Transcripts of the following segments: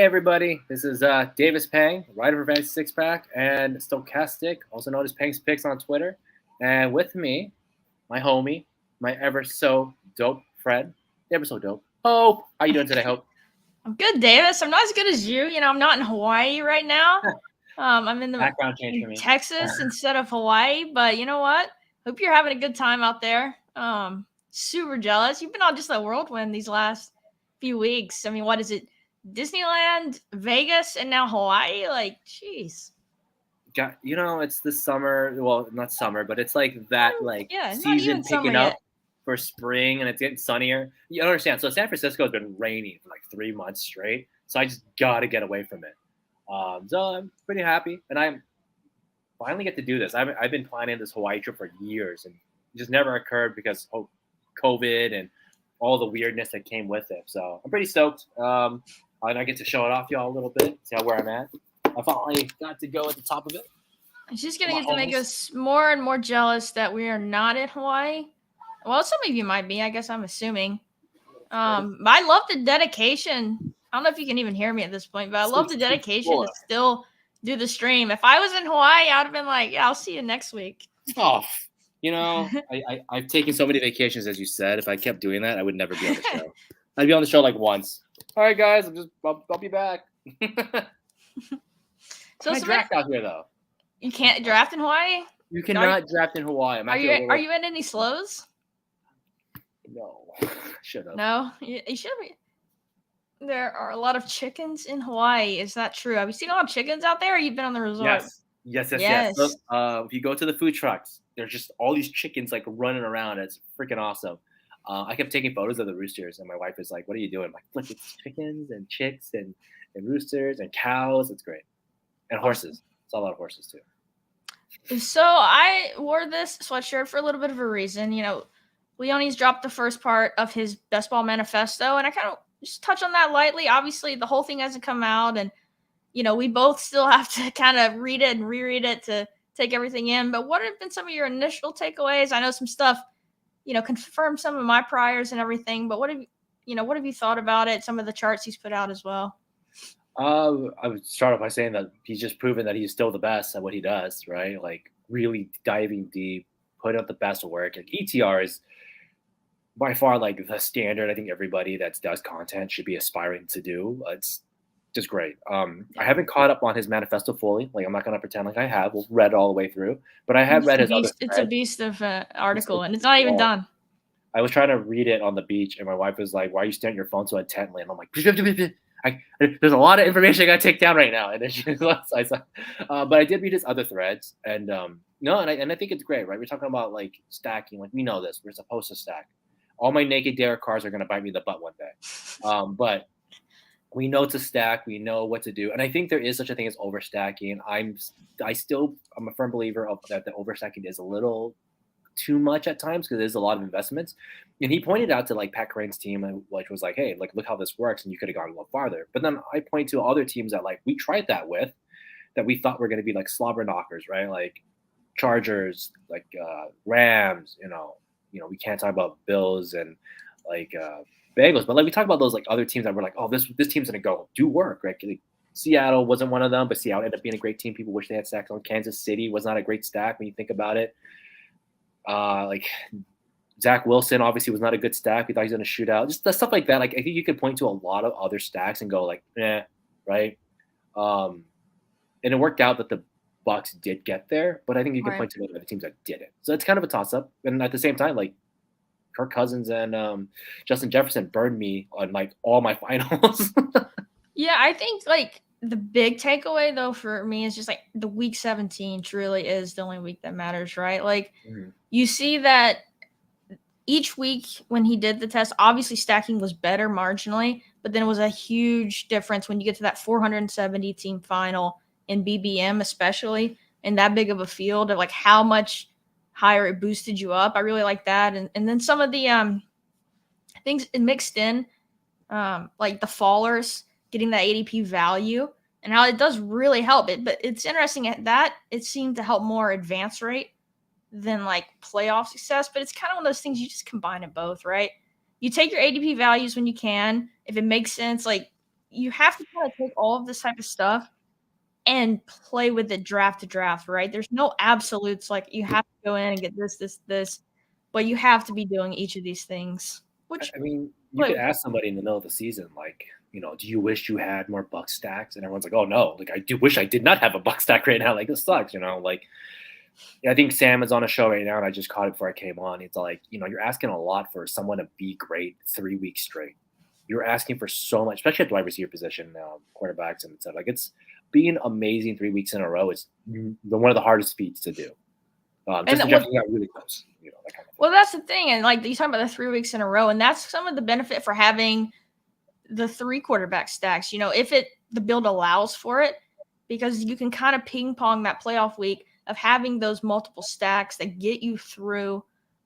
everybody, this is Davis Peng, writer for Fantasy Six Pack and Stochastic, also known as Peng's Picks on Twitter. And with me, my homie, my ever so dope friend, ever so dope, Hope. How you doing today, Hope? I'm good, Davis. I'm not as good as you. I'm not in Hawaii right now. I'm Background change for in me. Texas instead of Hawaii. But you know what? Hope you're having a good time out there. Super jealous. You've been on just a whirlwind these last few weeks. I mean, what is it? Disneyland, Vegas, and now Hawaii? Like, jeez. It's the summer. Well, not summer, but it's like that, Yeah, not season even summer picking up yet. for spring, and it's getting sunnier. You understand? So San Francisco has been raining for like 3 months straight. So I just gotta get away from it. So I'm pretty happy, and I'm finally get to do this. I've been planning this Hawaii trip for years, and it just never occurred because of COVID and all the weirdness that came with it. So I'm pretty stoked. And I get to show it off y'all a little bit, see where I'm at. I finally got to go at the top of it. It's just going to get to make us more and more jealous that we are not in Hawaii. Well, some of you might be. I guess I'm assuming. I love the dedication. I don't know if you can even hear me at this point, but I love the dedication to still do the stream. If I was in Hawaii, I would have been like, yeah, I'll see you next week. Oh, I've taken so many vacations, as you said. If I kept doing that, I would never be on the show. I'd be on the show like once. All right, guys, I'll be back. So I draft out here, though. You can't draft in Hawaii? You cannot draft in Hawaii. Are you in any slows? No. Should have. No? You should be. There are a lot of chickens in Hawaii. Is that true? Have you seen a lot of chickens out there, or you've been on the resort? Yes. So, if you go to the food trucks, there's just all these chickens like running around. It's freaking awesome. I kept taking photos of the roosters, and my wife is like, "What are you doing?" I'm like, "Look, it's chickens and chicks and roosters and cows. It's great, and horses. It's a lot of horses too." So I wore this sweatshirt for a little bit of a reason. Leone's dropped the first part of his best ball manifesto, and I kind of just touch on that lightly. Obviously, the whole thing hasn't come out, and we both still have to kind of read it and reread it to take everything in. But what have been some of your initial takeaways? I know some stuff, confirmed some of my priors and everything. But what have you thought about it? Some of the charts he's put out as well. I would start off by saying that he's just proven that he's still the best at what he does, right? Like really diving deep, putting out the best work. Like ETR is by far like the standard. I think everybody that does content should be aspiring to do. It's just great. I haven't caught up on his manifesto fully. Like I'm not gonna pretend like I have. We'll read it all the way through, but I have read his other. It's a beast of an article, and it's not even done. I was trying to read it on the beach, and my wife was like, "Why are you staring at your phone so intently?" And I'm like, "There's a lot of information I gotta take down right now." And then but I did read his other threads, and I think it's great, right? We're talking about like stacking. Like we know this. We're supposed to stack. All my naked Derek cars are gonna bite me in the butt one day, but we know to stack. We know what to do, and I think there is such a thing as overstacking. I'm a firm believer of that. The overstacking is a little too much at times because there's a lot of investments. And he pointed out to like Pat Crane's team, which was like, hey, like look how this works, and you could have gone a little farther. But then I point to other teams that like we tried that with, that we thought were going to be like slobber knockers, right? Like Chargers, like Rams. We can't talk about Bills and like Bengals, but like we talk about those like other teams that were like, oh, this team's going to go do work, right? Like, Seattle wasn't one of them, but Seattle ended up being a great team. People wish they had stacks on. Kansas City was not a great stack when you think about it. Like Zach Wilson obviously was not a good stack. We thought he was going to shoot out. Just stuff like that. Like I think you could point to a lot of other stacks and go like, right? And it worked out that the Bucks did get there, but I think you can point to other teams that didn't. So it's kind of a toss-up. And at the same time, like Kirk Cousins and Justin Jefferson burned me on like all my finals. Yeah, I think like the big takeaway though for me is just like the week 17 truly is the only week that matters, right? Like you see that each week when he did the test, obviously stacking was better marginally, but then it was a huge difference when you get to that 470 team final in BBM, especially in that big of a field of like how much higher it boosted you up. I really like that. And then some of the things mixed in, like the fallers getting that ADP value and how it does really help it. But it's interesting at that it seemed to help more advance rate than like playoff success. But it's kind of one of those things you just combine it both, right? You take your ADP values when you can. If it makes sense, like you have to kind of take all of this type of stuff and play with it draft to draft, right? There's no absolutes like you have to go in and get this, but you have to be doing each of these things. Which I mean, you play could with it. ask somebody in the middle of the season, like, do you wish you had more buck stacks? And everyone's like, oh no, like I do wish I did not have a buck stack right now. Like this sucks, like. I think Sam is on a show right now, and I just caught it before I came on. It's like, you're asking a lot for someone to be great 3 weeks straight. You're asking for so much, especially at the wide receiver position, quarterbacks and stuff. Like it's being amazing 3 weeks in a row is one of the hardest feats to do. Justin Jefferson got really close, that kind of thing. Well, that's the thing, and like you talk about the 3 weeks in a row, and that's some of the benefit for having the 3 quarterback stacks. If the build allows for it, because you can kind of ping pong that playoff week of having those multiple stacks that get you through.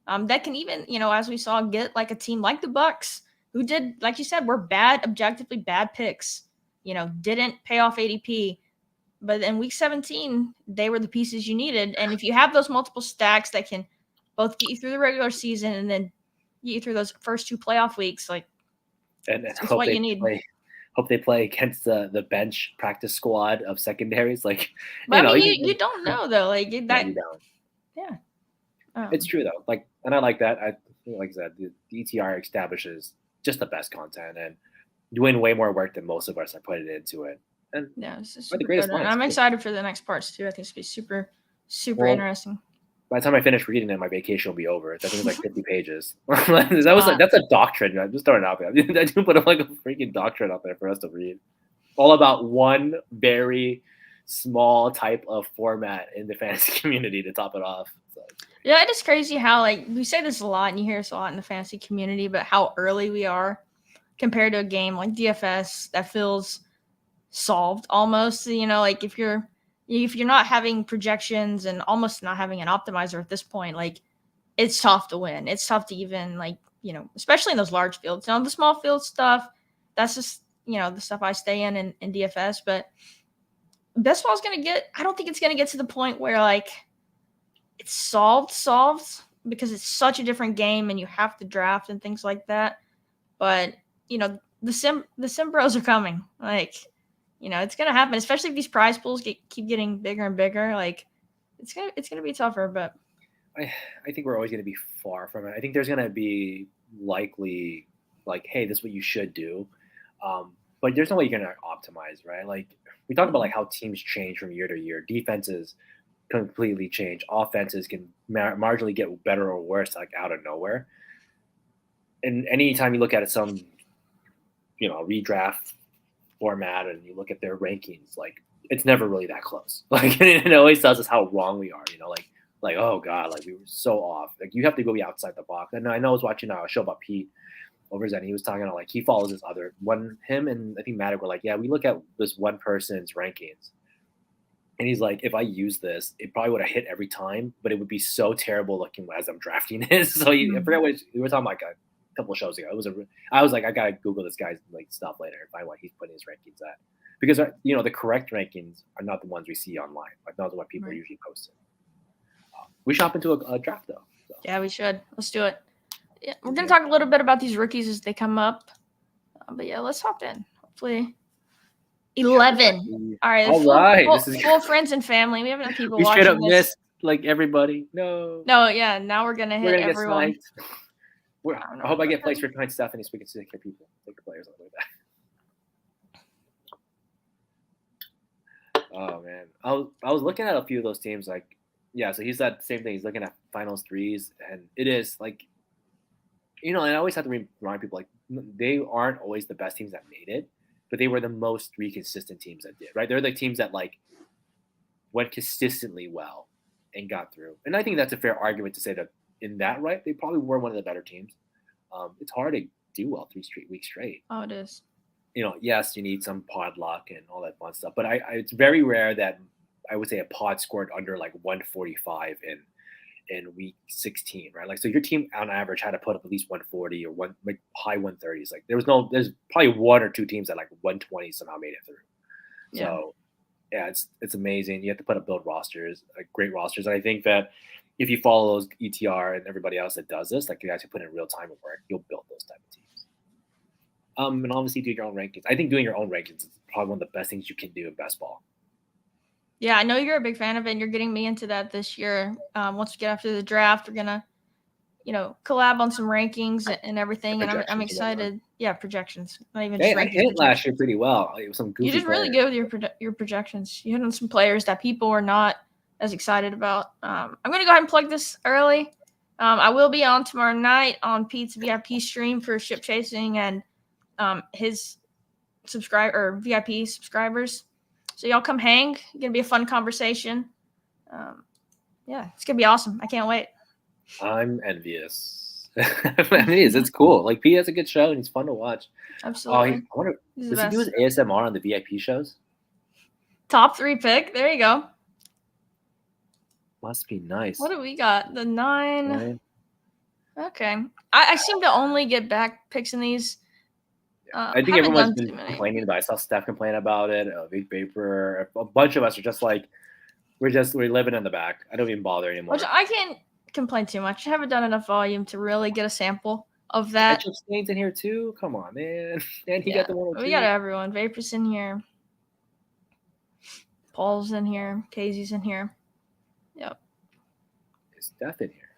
That can even, as we saw, get like a team like the Bucks, who did, like you said, were objectively bad picks. Didn't pay off ADP, but in week 17, they were the pieces you needed. And if you have those multiple stacks that can both get you through the regular season and then get you through those first 2 playoff weeks, like, and it's what you need. Hope they play against the bench practice squad of secondaries. Like, but I mean, you don't know though. Like that. You don't. Yeah. It's true though. Like, and I like that. Like I said, the ETR establishes just the best content and doing way more work than most of us are putting into it. And yeah, it's super good. And I'm excited for the next parts too. I think it's gonna be super interesting. By the time I finish reading it, my vacation will be over. I think it's like 50 pages. That's a doctrine. I'm just throwing it out there. I do put like a freaking doctrine out there for us to read. All about one very small type of format in the fantasy community to top it off. So. Yeah, it is crazy how like we say this a lot, and you hear this a lot in the fantasy community, but how early we are compared to a game like DFS that feels solved almost. Like if you're not having projections and almost not having an optimizer at this point, like it's tough to win. It's tough to even especially in those large fields. The small field stuff, that's just, the stuff I stay in DFS, but best ball is I don't think it's going to get to the point where like it's solved because it's such a different game and you have to draft and things like that. But, the sim bros are coming. Like, it's going to happen, especially if these prize pools keep getting bigger and bigger. Like, it's gonna be tougher, but I think we're always going to be far from it. I think there's going to be likely like, hey, this is what you should do, but there's no way you're going to optimize, right? Like we talked about like how teams change from year to year. Defenses completely change. Offenses can marginally get better or worse, like out of nowhere. And anytime you look at some, redraft format and you look at their rankings, like it's never really that close. Like it always tells us how wrong we are, like oh god, like we were so off. Like you have to go outside the box. And I know I was watching a show about Pete over Zen. He was talking about like he follows this other one. Him and I think Maddox were like, yeah, we look at this one person's rankings, and he's like, if I use this, it probably would have hit every time, but it would be so terrible looking as I'm drafting it. So I forget what we were talking about. Like a couple of shows ago. I was like, I gotta Google this guy's like stuff later and find what he's putting his rankings at, because the correct rankings are not the ones we see online. Like not the ones people are usually posting. We should hop into a draft though. So. Yeah, we should. Let's do it. Yeah, we're gonna talk a little bit about these rookies as they come up, but yeah, let's hop in. Hopefully, 11. All right. All right. This is full friends and family. We have enough people. We straight up missed like everybody. No. Yeah. Now we're gonna hit everyone. I hope I get placed behind Stephanie so we can take care of people, take the players all the way back. Oh man, I was looking at a few of those teams. Like, yeah, so he's that same thing. He's looking at finals threes, and it is like, and I always have to remind people like they aren't always the best teams that made it, but they were the most three consistent teams that did. Right, they're the teams that like went consistently well and got through. And I think that's a fair argument to say that. In that, right, they probably were one of the better teams. It's hard to do well 3 weeks straight. Oh, it is. Yes, you need some pod luck and all that fun stuff, but it's very rare that I would say a pod scored under like 145 in week 16, right? Like, so your team on average had to put up at least 140 or like high 130s. Like there's probably one or two teams that like 120 somehow made it through. Yeah. So yeah, it's amazing. You have to put up build rosters, like great rosters. And I think that if you follow those ETR and everybody else that does this, like you actually put in real time of work, you'll build those type of teams. And obviously do your own rankings. I think doing your own rankings is probably one of the best things you can do in best ball. Yeah, I know you're a big fan of it, and you're getting me into that this year. Once we get after the draft, we're gonna, collab on some rankings and everything, and I'm excited. Yeah, projections, not even just Hey, I rankings. hit last year pretty well. It was some goofy. You did really good with your projections. You hit on some players that people were not as excited about. I'm gonna go ahead and plug this early. I will be on tomorrow night on Pete's VIP stream for ship chasing and his VIP subscribers. So y'all come hang. It's gonna be a fun conversation. Yeah, it's gonna be awesome. I can't wait. I'm envious. I'm envious. It's cool. Like Pete has a good show and he's fun to watch. Absolutely. I wonder, does he do his ASMR on the VIP shows? Top 3 pick. There you go. Must be nice. What do we got? The 9. Okay. I seem to only get back picks in these. I think everyone's been complaining about it. I saw Steph complain about it. Big Vapor. A bunch of us are just like, we're living in the back. I don't even bother anymore. Which I can't complain too much. I haven't done enough volume to really get a sample of that. Ketchup Stain's in here too. Come on, man. And he got the 102. We got everyone. Vapor's in here. Paul's in here. Casey's in here. Yep. Is Steph in here?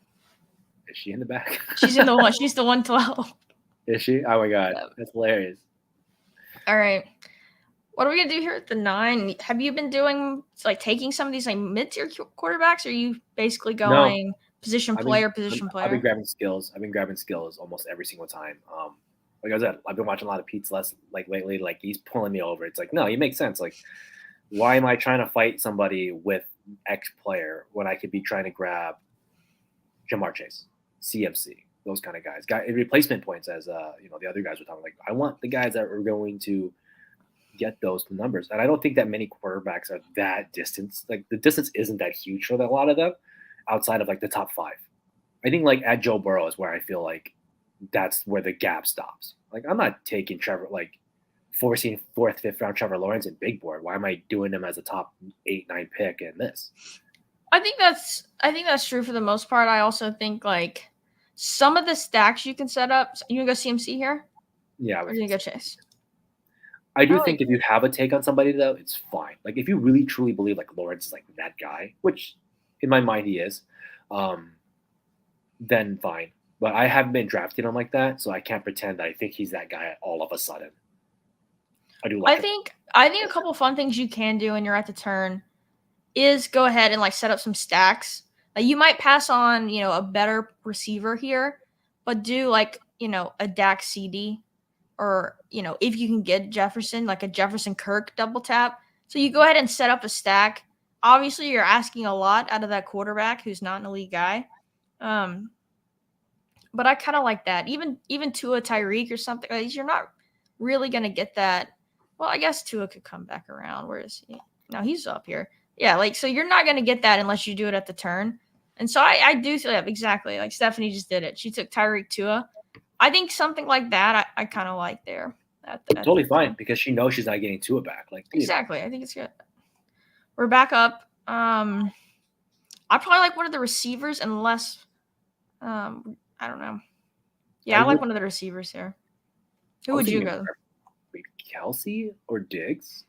Is she in the back? She's in the one. She's the 112. Is she? Oh my god, that's hilarious. All right, what are we gonna do here at the 9? Have you been doing taking some of these mid-tier quarterbacks, or are you basically going position player? I've been grabbing skills. Almost every single time. Like I said, I've been watching a lot of Pete's lately. Like he's pulling me over. It's like, no, it makes sense. Like, why am I trying to fight somebody with X player when I could be trying to grab Jamar Chase, CMC, those kind of guys, replacement points, as the other guys were talking. Like, I want the guys that are going to get those numbers, and I don't think that many quarterbacks are that distance. Like the distance isn't that huge for a lot of them, outside of like the top 5. I think like at Joe Burrow is where I feel like that's where the gap stops. Like I'm not taking Trevor, like forcing 4th, 5th round Trevor Lawrence in big board. Why am I doing him as a top 8, 9 pick in this? I think that's true for the most part. I also think like some of the stacks you can set up. You can go CMC here. Yeah, or you can go Chase. I do think if you have a take on somebody though, it's fine. Like if you really truly believe like Lawrence is like that guy, which in my mind he is, then fine. But I haven't been drafting him like that, so I can't pretend that I think he's that guy all of a sudden. I think a couple of fun things you can do when you're at the turn is go ahead and set up some stacks. Like you might pass on, a better receiver here, but do a Dak CD, or if you can get Jefferson, like a Jefferson Kirk double tap. So you go ahead and set up a stack. Obviously, you're asking a lot out of that quarterback who's not an elite guy. But I kind of like that. Even Tua Tyreek or something, you're not really gonna get that. Well, I guess Tua could come back around. Where is he? No, he's up here. Yeah, so you're not going to get that unless you do it at the turn. And so I do feel that exactly. Like Stephanie just did it. She took Tyreek Tua. I think something like that I kind of like there. Totally fine because she knows she's not getting Tua back. Exactly. I think it's good. We're back up. I probably like one of the receivers unless I don't know. Yeah, I like one of the receivers here. Who would you go? Kelsey or Diggs?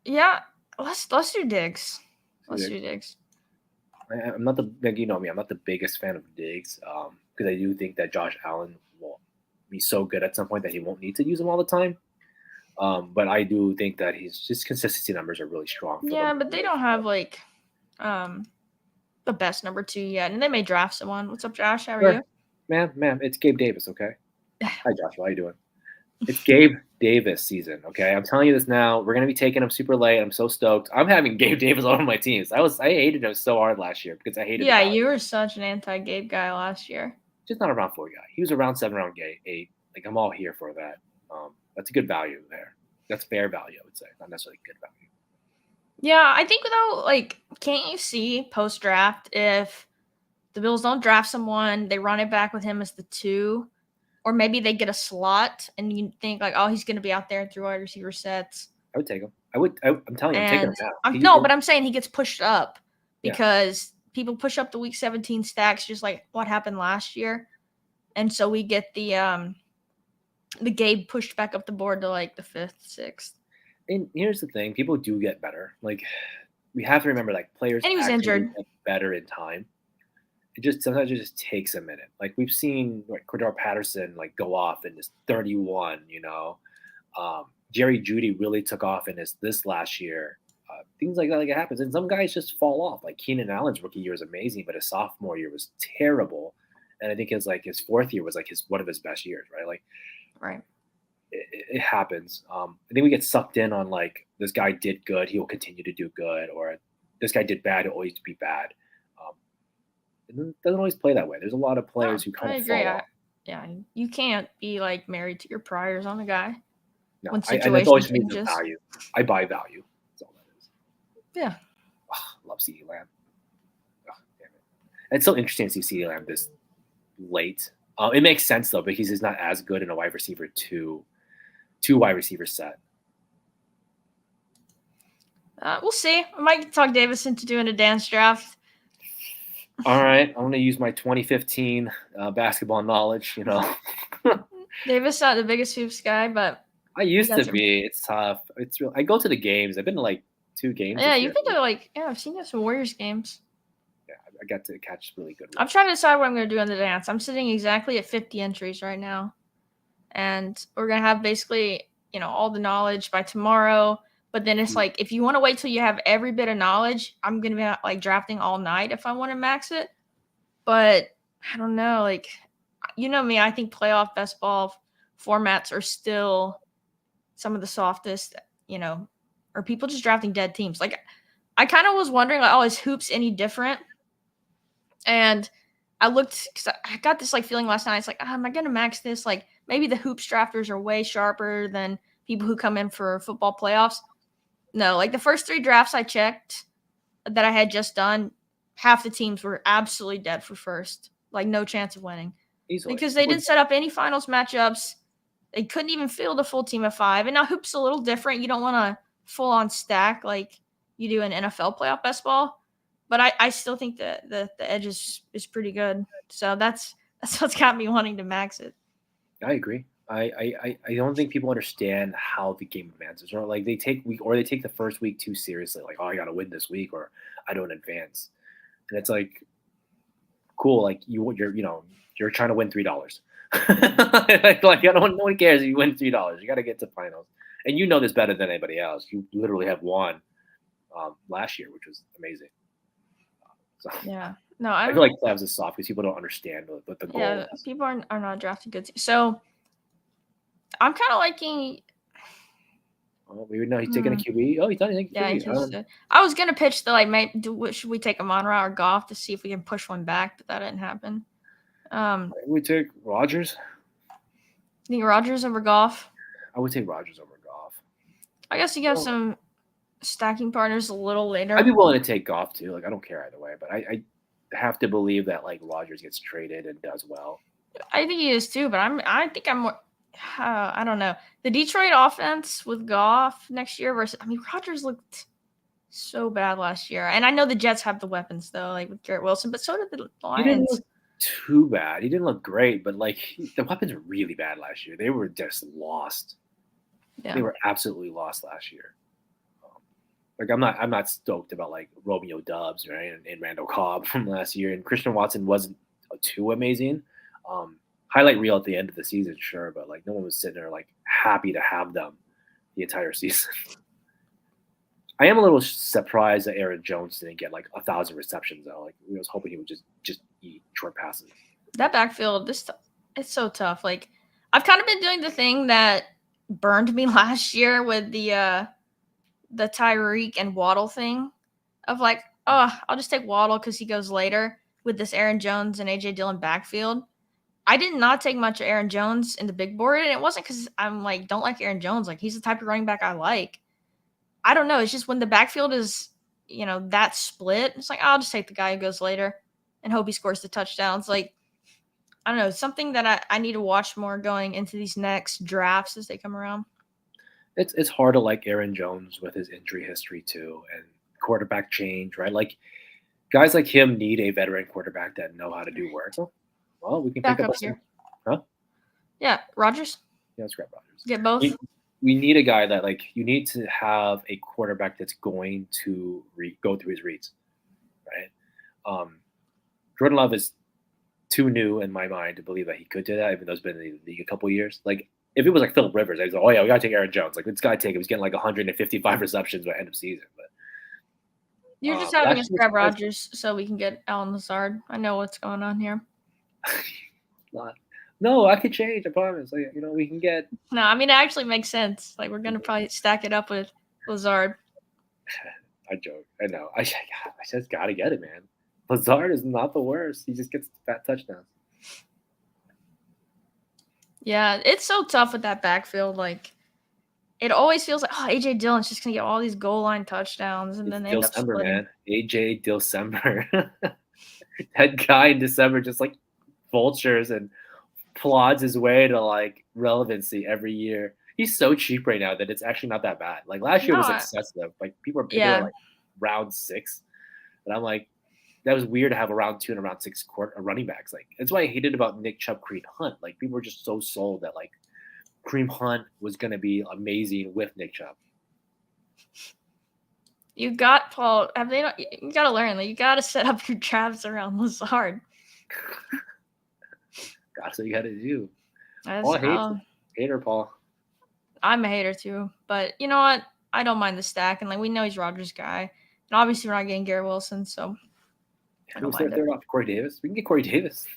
Yeah. Let's do Diggs. Let's do Diggs. I'm not I'm not the biggest fan of Diggs because I do think that Josh Allen will be so good at some point that he won't need to use him all the time. But I do think that his consistency numbers are really strong. Yeah, but they don't have the best number 2 yet, and they may draft someone. What's up, Josh? How are you? Ma'am, it's Gabe Davis. Okay. Hi, Josh. How are you doing? It's Gabe Davis season, okay? I'm telling you this now. We're going to be taking him super late. I'm so stoked. I'm having Gabe Davis on my teams. I hated him so hard last year because I hated him. Yeah, you were such an anti-Gabe guy last year. Just not a round 4 guy. He was a round 7, round 8. Like, I'm all here for that. That's a good value there. That's fair value, I would say. Not necessarily good value. Yeah, I think though, can't you see post-draft if the Bills don't draft someone, they run it back with him as the 2, or maybe they get a slot and you think he's going to be out there through wide receiver sets. I would take him. I'm telling you, I'm taking him now. But I'm saying he gets pushed up because people push up the week 17 stacks, just like what happened last year. And so we get the the Gabe pushed back up the board to like the 5th, 6th. And here's the thing: people do get better. Like we have to remember, like players And he was actually injured. get better in time. Sometimes it just takes a minute. Like we've seen like Cordell Patterson like go off in his 31. Jerry Judy really took off in this last year. Things like that, like it happens, and some guys just fall off. Like Keenan Allen's rookie year was amazing, but his sophomore year was terrible, and I think his 4th year was like one of his best years, right? Like Right. it happens. I think we get sucked in on like this guy did good, he will continue to do good, or this guy did bad, he'll always be bad. It doesn't always play that way. There's a lot of players who kind I of agree. fall off. Yeah, you can't be like married to your priors on a guy No, when and that's situation always for me the changes. value. I buy value. That's all that is. Yeah. Love CeeDee Lamb. Damn it. It's so interesting to see CeeDee Lamb this late. It makes sense though because he's not as good in a wide receiver two wide receiver set. We'll see. I might talk Davis into doing a dance draft. All right, I'm going to use my 2015 basketball knowledge. Davis not the biggest hoops guy, but I used to be. It's tough. It's real. I go to the games. I've been to like 2 games. Yeah, you've been to I've seen you some Warriors games. Yeah, I got to catch really good ones. I'm trying to decide what I'm going to do on the dance. I'm sitting exactly at 50 entries right now, and we're going to have basically all the knowledge by tomorrow. But then it's like, if you want to wait till you have every bit of knowledge, I'm going to be like drafting all night if I want to max it. But I don't know, like, me, I think playoff best ball formats are still some of the softest, or people just drafting dead teams. Like, I kind of was wondering, like, is hoops any different? And I looked, because I got this like feeling last night. It's like, am I going to max this? Like, maybe the hoops drafters are way sharper than people who come in for football playoffs. No, like the first 3 drafts I checked that I had just done, half the teams were absolutely dead for first. Like no chance of winning. Easily. Because they didn't set up any finals matchups. They couldn't even field a full team of 5. And now hoops a little different. You don't want to full on stack like you do in NFL playoff best ball. But I still think that the edge is pretty good. So that's what's got me wanting to max it. I agree. I don't think people understand how the game advances, or like they take the first week too seriously. Like, I got to win this week, or I don't advance. And it's like, cool. Like you're trying to win $3. like no one cares if you win $3. You got to get to finals, and this better than anybody else. You literally have won last year, which was amazing. Yeah. No, I feel like playoffs is soft because people don't understand what the goal is. People are not drafting good. So I'm kind of liking. Oh, we would know he's taking a QB. Oh, he's not taking a QB. Yeah, I was gonna pitch the should we take a Monroe or Goff to see if we can push one back, but that didn't happen. We take Rodgers. You think Rodgers over Goff? I would take Rodgers over Goff. I guess you have some stacking partners a little later. I'd be willing to take Goff too. Like I don't care either way, but I have to believe that like Rodgers gets traded and does well. I think he is too, but I think I'm more. I don't know. The Detroit offense with Goff next year versus Rodgers looked so bad last year. And I know the Jets have the weapons though, like with Garrett Wilson, but so did the Lions. He didn't look too bad. He didn't look great, but like the weapons were really bad last year. They were just lost. Yeah. They were absolutely lost last year. Like I'm not stoked about like Romeo Doubs, right, and Randall Cobb from last year, and Christian Watson wasn't too amazing. Highlight reel at the end of the season, sure, but like no one was sitting there like happy to have them the entire season. I am a little surprised that Aaron Jones didn't get like 1,000 receptions though. Like I was hoping he would just eat short passes. That backfield, it's so tough. Like I've kind of been doing the thing that burned me last year with the Tyreek and Waddle thing of like, I'll just take Waddle because he goes later with this Aaron Jones and AJ Dillon backfield. I did not take much of Aaron Jones in the big board, and it wasn't because I'm like, don't like Aaron Jones. Like he's the type of running back I like. I don't know. It's just when the backfield is, that split, it's like, I'll just take the guy who goes later and hope he scores the touchdowns. Like, I don't know. It's something that I need to watch more going into these next drafts as they come around. It's hard to like Aaron Jones with his injury history too, and quarterback change, right? Like guys like him need a veteran quarterback that know how to do work. Well, we can pick up here. Huh? Yeah, Rodgers. Yeah, let's grab Rodgers. Get both. We need a guy that like you need to have a quarterback that's going to go through his reads, right? Jordan Love is too new in my mind to believe that he could do that, even though it's been in the league a couple of years. Like if it was like Philip Rivers, I'd say, oh yeah, we gotta take Aaron Jones. Like it's gotta take him. He's getting like 155 receptions by end of season. But You're just having us grab Rodgers so we can get Alan Lazard. I know what's going on here. No, I could change. I promise. Like, we can get. No, I mean it actually makes sense. Like we're gonna probably stack it up with Lazard. I joke. I know. I just gotta get it, man. Lazard is not the worst. He just gets fat touchdowns. Yeah, it's so tough with that backfield. Like it always feels like AJ Dillon's just gonna get all these goal line touchdowns, and then they end up splitting. Man. AJ December. That guy in December just like vultures and plods his way to like relevancy every year. He's so cheap right now that it's actually not that bad. Like last year was excessive. Like people are like round 6, and I'm like, that was weird to have a round 2 and a round 6 running backs. Like that's why I hated about Nick Chubb, Kareem Hunt. Like people were just so sold that like Kareem Hunt was gonna be amazing with Nick Chubb. You got Paul. You got to learn that you got to set up your drafts around Lazard. That's what you got to do. Paul hater, Paul. I'm a hater too, but you know what? I don't mind the stack, and like we know he's Rodgers' guy, and obviously we're not getting Garrett Wilson, so. Who's their third off? Corey Davis. We can get Corey Davis.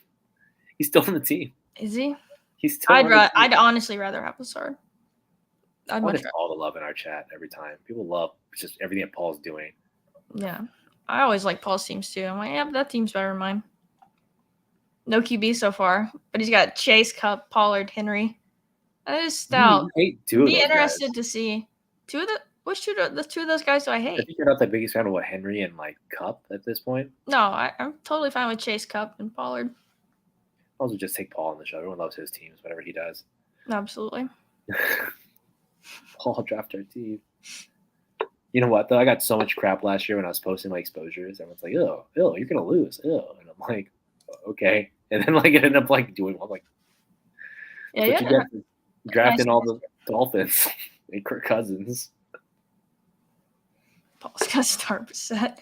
He's still on the team. Is he? He's still. I'd honestly rather have Lazard. I'd much rather. All the love in our chat every time. People love just everything that Paul's doing. Yeah, I always like Paul's teams too. I'm like, yeah, but that team's better than mine. No QB so far, but he's got Chase, Cup, Pollard, Henry. That is stout. Be interested to see which two of those guys do I hate? I think you're not the biggest fan of Henry and like Cup at this point. No, I'm totally fine with Chase, Cup, and Pollard. I'll also just take Paul on the show. Everyone loves his teams, whatever he does. Absolutely. Paul draft our team. You know what though? I got so much crap last year when I was posting my exposures. Everyone's like, "Oh, you're gonna lose." Oh, and I'm like, "Okay." And then like it ended up like doing well. Like, yeah, drafting all the Dolphins and Kirk Cousins. Paul's gonna start Brissett.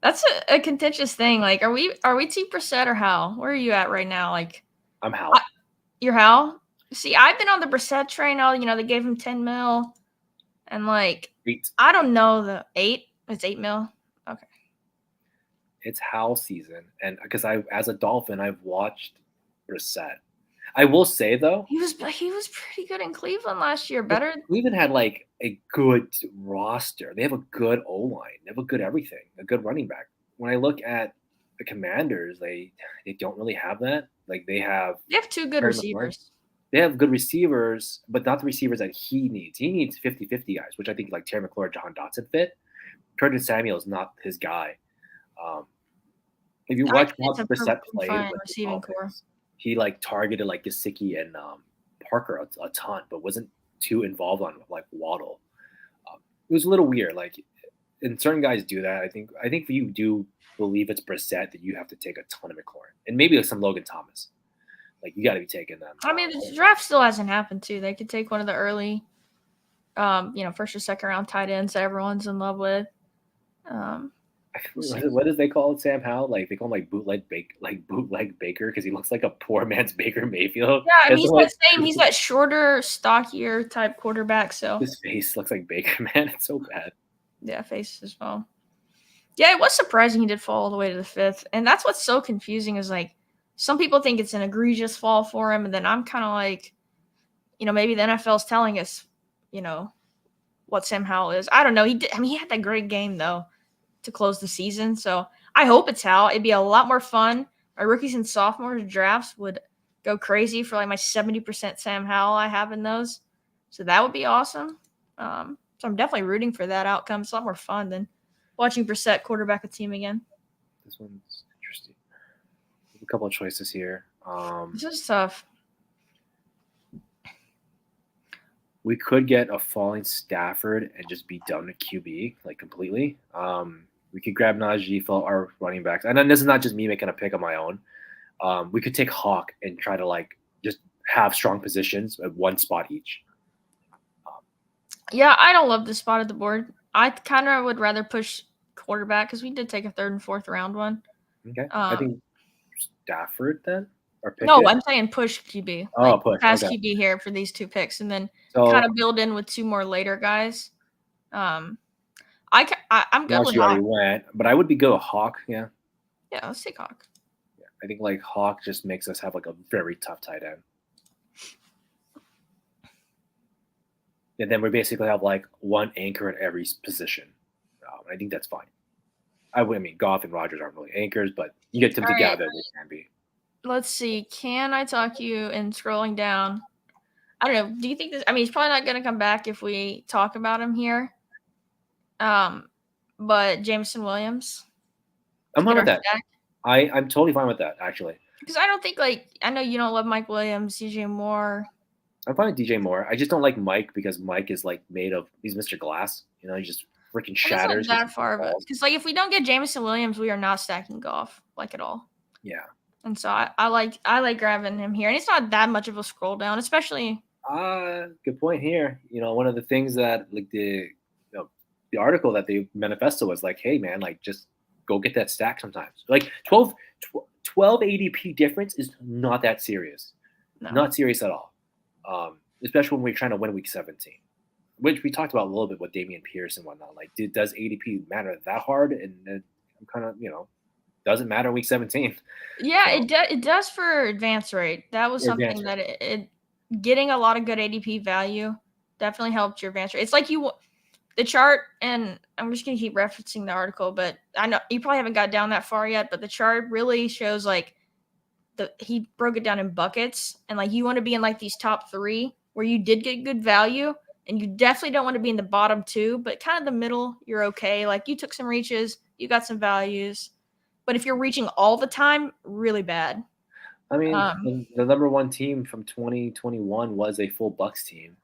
That's a contentious thing. Like, are we team Brissett or Hal? Where are you at right now? Like, I'm Hal. You're Hal? See, I've been on the Brissett train. They gave him $10 million, and like, 8. I don't know the 8. It's $8 million. Okay. It's Hal season, and because as a Dolphin, I've watched Brissett. I will say though, he was pretty good in Cleveland last year. Better. Cleveland had like a good roster. They have a good O-line. They have a good everything. A good running back. When I look at the Commanders, they don't really have that. Like they have 2 good receivers. They have good receivers, but not the receivers that he needs. He needs 50-50 guys, which I think like Terry McLaurin, Jahan Dotson fit. Curtis Samuel is not his guy. If you watch Brissett play receiving core, he like targeted like Gesicki and Parker a ton, but wasn't too involved on like Waddle. It was a little weird. Like, and certain guys do that. I think if you do believe it's Brissett, that you have to take a ton of McLaurin and maybe some Logan Thomas. Like you got to be taking them. I mean, the draft still hasn't happened too. They could take one of the early, first or second round tight ends that everyone's in love with. What does they call it, Sam Howell? Like they call him like bootleg Baker because he looks like a poor man's Baker Mayfield. Yeah, I mean, he's that shorter, stockier type quarterback. So his face looks like Baker, man. It's so bad. Yeah, face as well. Yeah, it was surprising he did fall all the way to the 5th, and that's what's so confusing is like some people think it's an egregious fall for him, and then I'm kind of like, maybe the NFL's telling us, what Sam Howell is. I don't know. He had that great game though to close the season. So I hope it's Hal. It'd be a lot more fun. My rookies and sophomores drafts would go crazy for like my 70% Sam Howell I have in those. So that would be awesome. So I'm definitely rooting for that outcome. It's a lot more fun than watching Brissett quarterback a team again. This one's interesting. There's a couple of choices here. This is tough. We could get a falling Stafford and just be done at QB, like completely. We could grab Najee for our running backs. And then this is not just me making a pick on my own. We could take Hawk and try to like just have strong positions at one spot each. Yeah, I don't love this spot at the board. I kind of would rather push quarterback because we did take a third and fourth round one. Okay, I think Stafford then or No, Pickett. I'm saying push QB, Oh, like push. pass Okay, QB here for these 2 picks, and then kind so of build in with 2 more later guys. I'm good once with you already Hawk. went, but I would be good with Hawk. Yeah, Yeah, let's take Hawk. I think like Hawk just makes us have like a very tough tight end. And then we basically have like one anchor at every position. I think that's fine. I mean, Goff and Rogers aren't really anchors, but you get them All right. together, they can be. Let's see. Can I talk you in scrolling down? I don't know. Do you think this? I mean, he's probably not going to come back if we talk about him here. But Jameson Williams. I'm fine with that. I'm totally fine with that, actually. Because I don't think, like, I know you don't love Mike Williams, DJ Moore. I'm fine with DJ Moore. I just don't like Mike because Mike is like he's Mr. Glass. You know, he just freaking shatters. Not that far, but because like if we don't get Jameson Williams, we are not stacking Goff like at all. Yeah. And so I like grabbing him here, and it's not that much of a scroll down, especially. Good point here. You know, one of the things that like the article that they manifesto was like, hey man, like just go get that stack sometimes. Like 12 ADP difference is not that serious. No. Not serious at all. Especially when we're trying to win week 17, which we talked about a little bit with Damian Pierce and whatnot. Like, does ADP matter that hard? And then I'm kind of, doesn't matter week 17. Yeah, so, it does for advance rate. That was something that it getting a lot of good ADP value definitely helped your advance rate. It's like the chart, and I'm just going to keep referencing the article, but I know you probably haven't got down that far yet, but the chart really shows like he broke it down in buckets, and like you want to be in like these top 3 where you did get good value, and you definitely don't want to be in the bottom 2, but kind of the middle, you're okay. Like you took some reaches, you got some values, but if you're reaching all the time, really bad. I mean, the number 1 team from 2021 was a full Bucks team.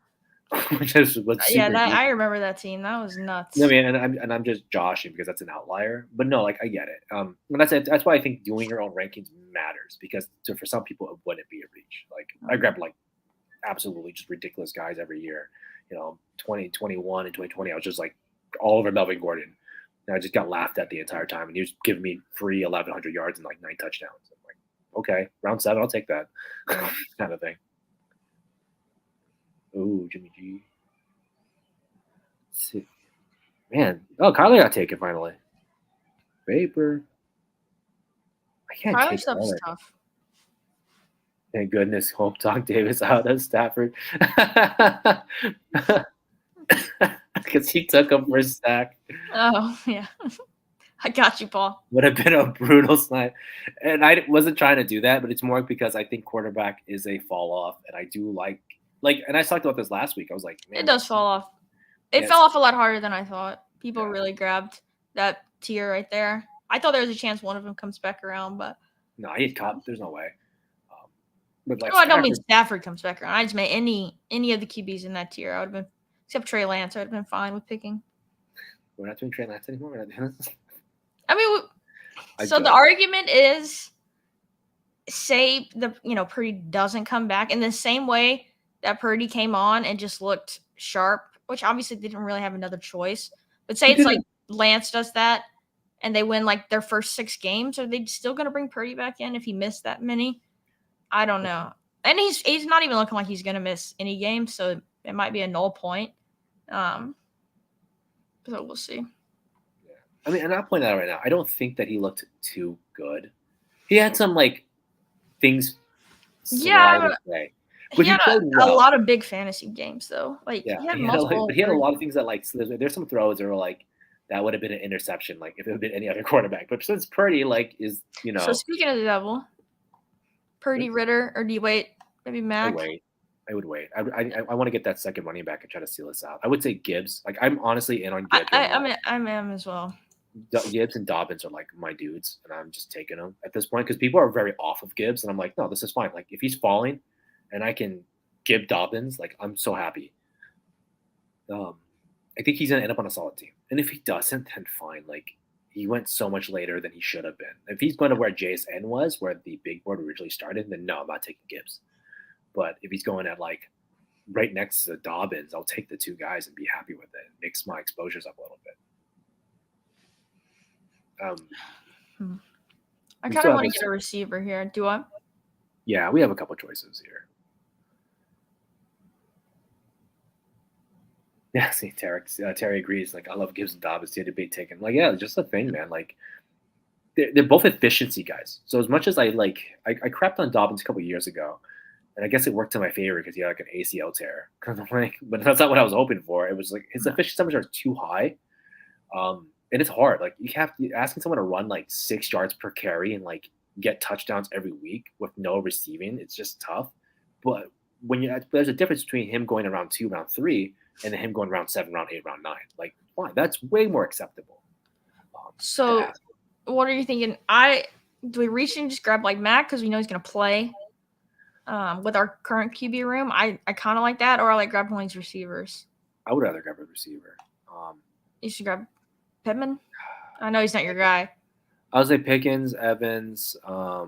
Which is I remember that team. That was nuts. I mean, and I'm just joshing because that's an outlier, but no, like I get it. And that's why I think doing your own rankings matters, because for some people it wouldn't be a reach. Like I grabbed like absolutely just ridiculous guys every year. 2021 and 2020, I was just like all over Melvin Gordon, and I just got laughed at the entire time. And he was giving me free 1,100 yards and like 9 touchdowns. I'm like, okay, round 7, I'll take that kind of thing. Ooh, Jimmy G. Let's see. Man. Oh, Kyler got taken finally. Vapor. I can't Kyler stuff's tough. Thank goodness. Hope Doc Davis out of Stafford. Because he took him for a stack. Oh, yeah. I got you, Paul. Would have been a brutal snipe. And I wasn't trying to do that, but it's more because I think quarterback is a fall off. And I do like, and I talked about this last week. I was like, man, it does fall off. It fell off a lot harder than I thought. People really grabbed that tier right there. I thought there was a chance one of them comes back around, but no, he had caught. There's no way. But like, I don't mean Stafford comes back around. I just meant any of the QBs in that tier. I would have been, except Trey Lance, I would have been fine with picking. We're not doing Trey Lance anymore. We're not doing this. I mean, so the argument is, say Purdy doesn't come back in the same way that Purdy came on and just looked sharp, which obviously they didn't really have another choice. But say it's like Lance does that and they win like their first 6 games, are they still going to bring Purdy back in if he missed that many? I don't know. And he's not even looking like he's going to miss any games, so it might be a null point. So we'll see. Yeah. I mean, and I'll point out right now, I don't think that he looked too good. He had some like things. Yeah. But he had a lot of big fantasy games, though. Like, yeah, he had multiple. But he had a lot of things that, like, so there's some throws that were like, that would have been an interception, like if it had been any other quarterback. But since Purdy, like, is So speaking of the devil, Purdy, Ritter, or do you wait? Maybe Mac. I would wait. I want to get that second running back and try to seal this out. I would say Gibbs. Like, I'm honestly in on Gibbs. I am as well. Gibbs and Dobbins are like my dudes, and I'm just taking them at this point because people are very off of Gibbs, and I'm like, no, this is fine. Like, if he's falling and I can give Dobbins, like, I'm so happy. I think he's gonna end up on a solid team, and if he doesn't, then fine. Like, he went so much later than he should have been. If he's going to where JSN was, where the big board originally started, then no, I'm not taking Gibbs. But if he's going at like right next to Dobbins, I'll take the 2 guys and be happy with it. Mix my exposures up a little bit. I We kind still of have want this. to get a receiver here. Do I? Yeah, we have a couple choices here. Yeah, see, Terry agrees. Like, I love Gibbs and Dobbins. The debate taken. Like, yeah, just a thing, man. Like, they're both efficiency guys. So as much as I crapped on Dobbins a couple years ago, and I guess it worked to my favor because he had like an ACL tear. Like, but that's not what I was hoping for. It was like his efficiency numbers are too high, and it's hard. Like asking someone to run like 6 yards per carry and like get touchdowns every week with no receiving. It's just tough. But there's a difference between him going around 2, round 3, and then him going round 7, round 8, round 9. Like, fine, that's way more acceptable. So, what are you thinking? Do we reach and just grab like Mac because we know he's gonna play? With our current QB room, I kind of like that, or I like grab one of these receivers. I would rather grab a receiver. You should grab Pittman. I know he's not your guy. I would say Pickens, Evans. I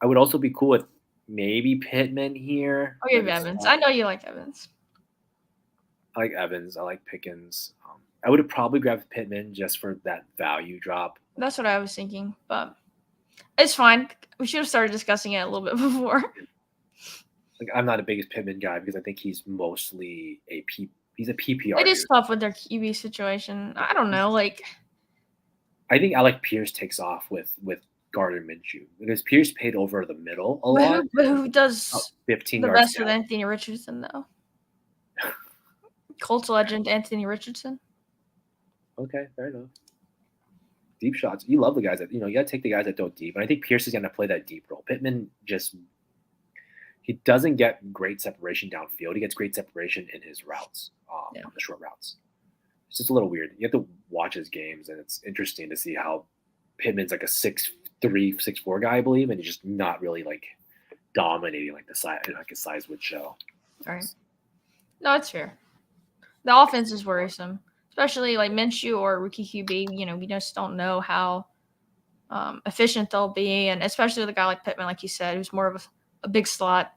would also be cool with maybe Pittman here. I'll give Evans. I know you like Evans. I like Evans. I like Pickens. I would have probably grabbed Pittman just for that value drop. That's what I was thinking, but it's fine. We should have started discussing it a little bit before. Like, I'm not the biggest Pittman guy because I think he's mostly he's a PPR. It is tough with their QB situation. I don't know. Like, I think Alec Pierce takes off with Gardner Minshew because Pierce paid over the middle a lot. But who does 15 the yards best down. with Anthony Richardson though? Colts legend Anthony Richardson. Okay, fair enough. Deep shots. You love the guys that, you got to take the guys that go deep. And I think Pierce is going to play that deep role. Pittman he doesn't get great separation downfield. He gets great separation in his routes, the short routes. It's just a little weird. You have to watch his games, and it's interesting to see how Pittman's like a 6'3", 6'4" guy, I believe, and he's just not really like dominating like his size would show. All right. No, it's fair. The offense is worrisome, especially like Minshew or rookie QB. We just don't know how efficient they'll be, and especially with a guy like Pittman, like you said, who's more of a big slot.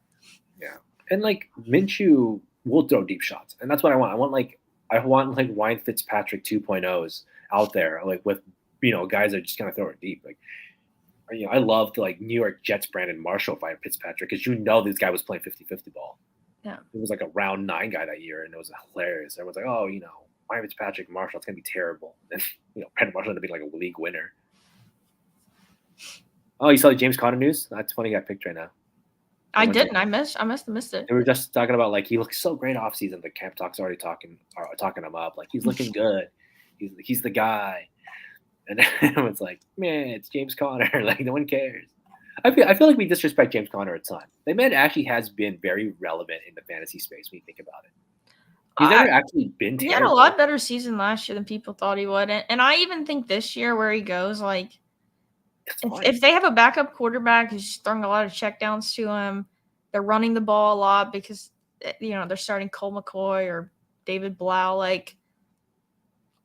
Yeah, and like Minshew will throw deep shots, and that's what I want. I want like Ryan Fitzpatrick 2.0s out there, like with guys that are just gonna throw it deep. Like, I loved like New York Jets Brandon Marshall fight Fitzpatrick because this guy was playing 50-50 ball. Yeah, it was like a round 9 guy that year, and it was hilarious. Everyone's like, oh, Ryan Fitzpatrick Marshall, it's gonna be terrible. And Brandon Marshall ended up being like a league winner. Oh, you saw the James Conner news? That's funny. He got picked right now. I didn't. I must have missed it. They were just talking about like he looks so great off season. The camp talk's already talking him up. Like, he's looking good. He's the guy. And everyone's like, man, it's James Conner. Like, no one cares. I feel like we disrespect James Conner a ton. The man actually has been very relevant in the fantasy space when you think about it. He's never actually been terrible. He had a lot better season last year than people thought he would. And I even think this year where he goes, like, if they have a backup quarterback who's throwing a lot of checkdowns to him, they're running the ball a lot because, they're starting Colt McCoy or David Blau. Like,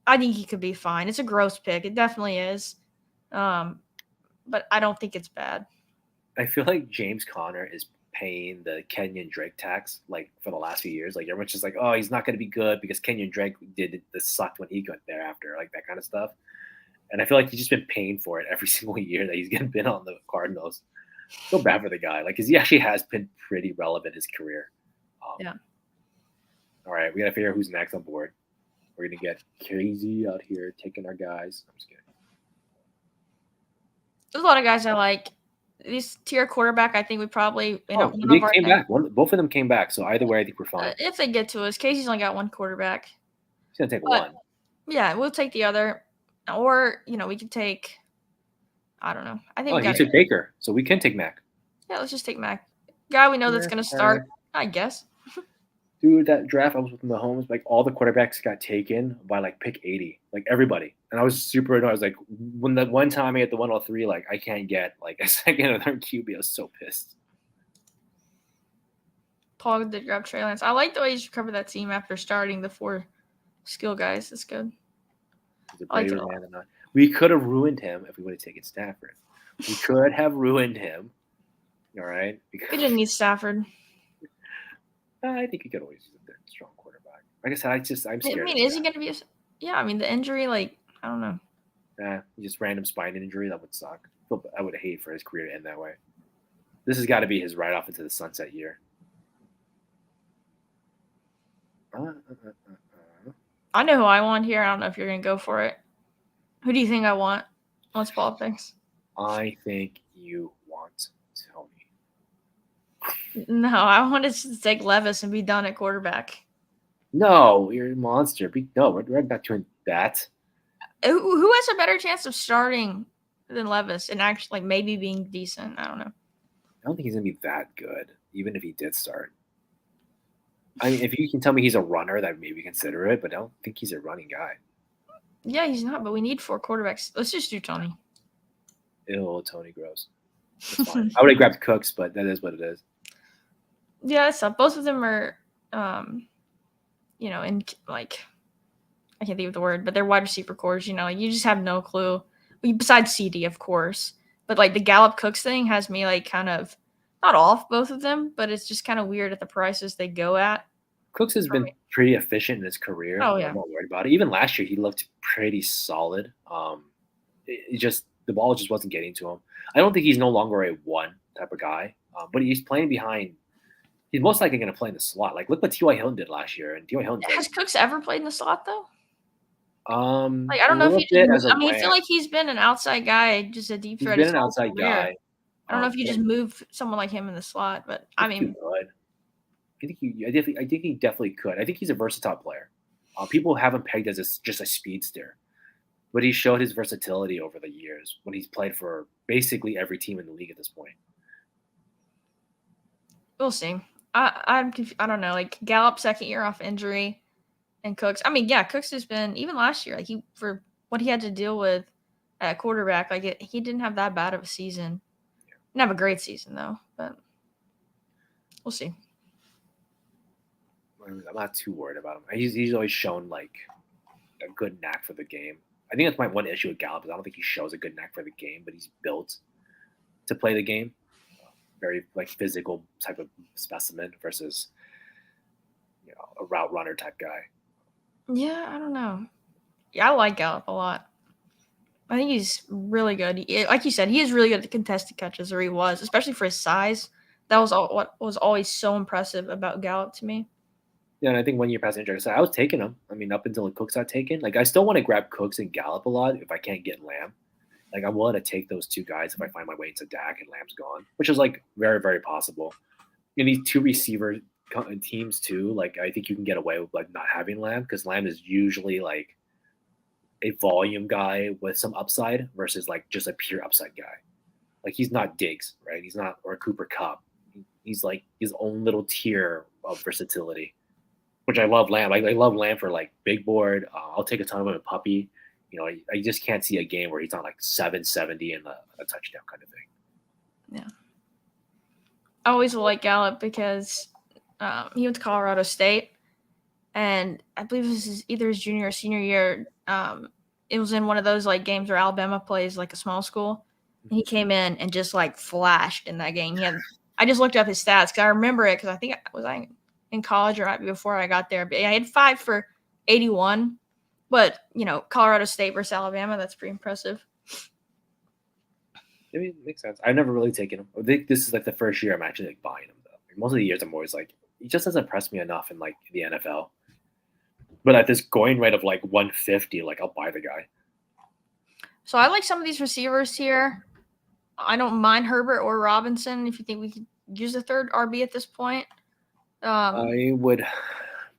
I think he could be fine. It's a gross pick. It definitely is. But I don't think it's bad. I feel like James Conner is paying the Kenyon Drake tax like for the last few years. Like, everyone's just like, oh, he's not going to be good because Kenyon Drake did this sucked when he got there after, like that kind of stuff. And I feel like he's just been paying for it every single year that he's been on the Cardinals. So bad for the guy. Like, because he actually has been pretty relevant in his career. Yeah. All right, we got to figure out who's next on board. We're going to get crazy out here taking our guys. I'm just kidding. There's a lot of guys I like. This tier quarterback, I think we probably they came back. Both of them came back. So either way, I think we're fine. If they get to us, Casey's only got one quarterback. He's gonna take one. Yeah, we'll take the other, or we could take. I don't know. I think. You took Baker, so we can take Mac. Yeah, let's just take Mac. Guy we know that's gonna start. I guess. Dude, that draft I was with Mahomes, like all the quarterbacks got taken by like pick 80, like everybody. And I was super annoyed. I was like, when the one time I get the 103, like I can't get like a second or third QB. I was so pissed. Paul did grab Trey Lance. I like the way he's recovered that team after starting the 4 skill guys. That's good. We could have ruined him if we would have taken Stafford. We could have ruined him. All right. We didn't need Stafford. I think he could always use a strong quarterback. Like I said, I'm I scared. mean, is he going to be? Yeah, I mean, the injury, like, I don't know. Just random spine injury that would suck. I would hate for his career to end that way. This has got to be his ride off into the sunset year. I know who I want here. I don't know if you're going to go for it. Who do you think I want? What's ball picks? I think you want Tony. No, I wanted to take Levis and be done at quarterback. No, you're a monster. No, we're not doing that. Who has a better chance of starting than Levis and actually like maybe being decent? I don't know. I don't think he's gonna be that good, even if he did start. I mean, if you can tell me he's a runner, that maybe consider it, but I don't think he's a running guy. Yeah, he's not, but we need 4 quarterbacks. Let's just do Tony. Ew, Tony gross. I would have grabbed Cooks, but that is what it is. Yeah, that's tough. Both of them are, in like, I can't think of the word, but they're wide receiver cores. Like you just have no clue. Besides CD, of course, but like the Gallup Cooks thing has me like kind of not off both of them, but it's just kind of weird at the prices they go at. Cooks has been pretty efficient in his career. Oh yeah, I'm not worried about it. Even last year, he looked pretty solid. The ball just wasn't getting to him. I don't think he's no longer a one type of guy, but he's playing behind. He's most likely going to play in the slot. Like look what T.Y. Hilton did last year, and T.Y. Hilton has Cooks ever played in the slot though? Like I don't know if he just. I feel like he's been an outside guy, just a deep threat. He's been an outside guy. I don't know if you just move someone like him in the slot, but I mean, I think he definitely could. I think he's a versatile player. People have him pegged as just a speedster, but he showed his versatility over the years when he's played for basically every team in the league at this point. We'll see. I don't know. Like Gallup, second year off injury, and Cooks. I mean, yeah, Cooks has been even last year. Like for what he had to deal with at quarterback, like he didn't have that bad of a season. Didn't have a great season though, but we'll see. I'm not too worried about him. He's always shown like a good knack for the game. I think that's my one issue with Gallup is I don't think he shows a good knack for the game, but he's built to play the game. Very like physical type of specimen versus a route runner type guy. Yeah, I don't know. Yeah, I like Gallup a lot. I think he's really good. Like you said, he is really good at the contested catches, or he was, especially for his size. That was what was always so impressive about Gallup to me. Yeah, and I think 1 year past injury, I was taking him. I mean, up until the Cooks got taken. Like, I still want to grab Cooks and Gallup a lot if I can't get Lamb. Like, I'm willing to take those two guys if I find my way into Dak and Lamb's gone, which is, like, very, very possible. In these two receiver teams, too, like, I think you can get away with, like, not having Lamb because Lamb is usually, like, a volume guy with some upside versus, like, just a pure upside guy. Like, he's not Diggs, right? He's not – or Cooper Kupp. He's, like, his own little tier of versatility. Which I love Lamb. I love Lamb for like big board. I'll take a ton of him a puppy. I just can't see a game where he's on like 770 and a touchdown kind of thing. Yeah. I always like Gallup because he went to Colorado State, and I believe this is either his junior or senior year. It was in one of those like games where Alabama plays like a small school, and he came in and just like flashed in that game. I just looked up his stats because I remember it because I think I in college or right before I got there. But I had 5 for 81. But, Colorado State versus Alabama, that's pretty impressive. I mean, it makes sense. I've never really taken him. I think this is like the first year I'm actually like buying him, though. Like, most of the years I'm always like, he just doesn't impress me enough in like the NFL. But at this going rate of like 150, like I'll buy the guy. So I like some of these receivers here. I don't mind Herbert or Robinson if you think we could use a third RB at this point. I would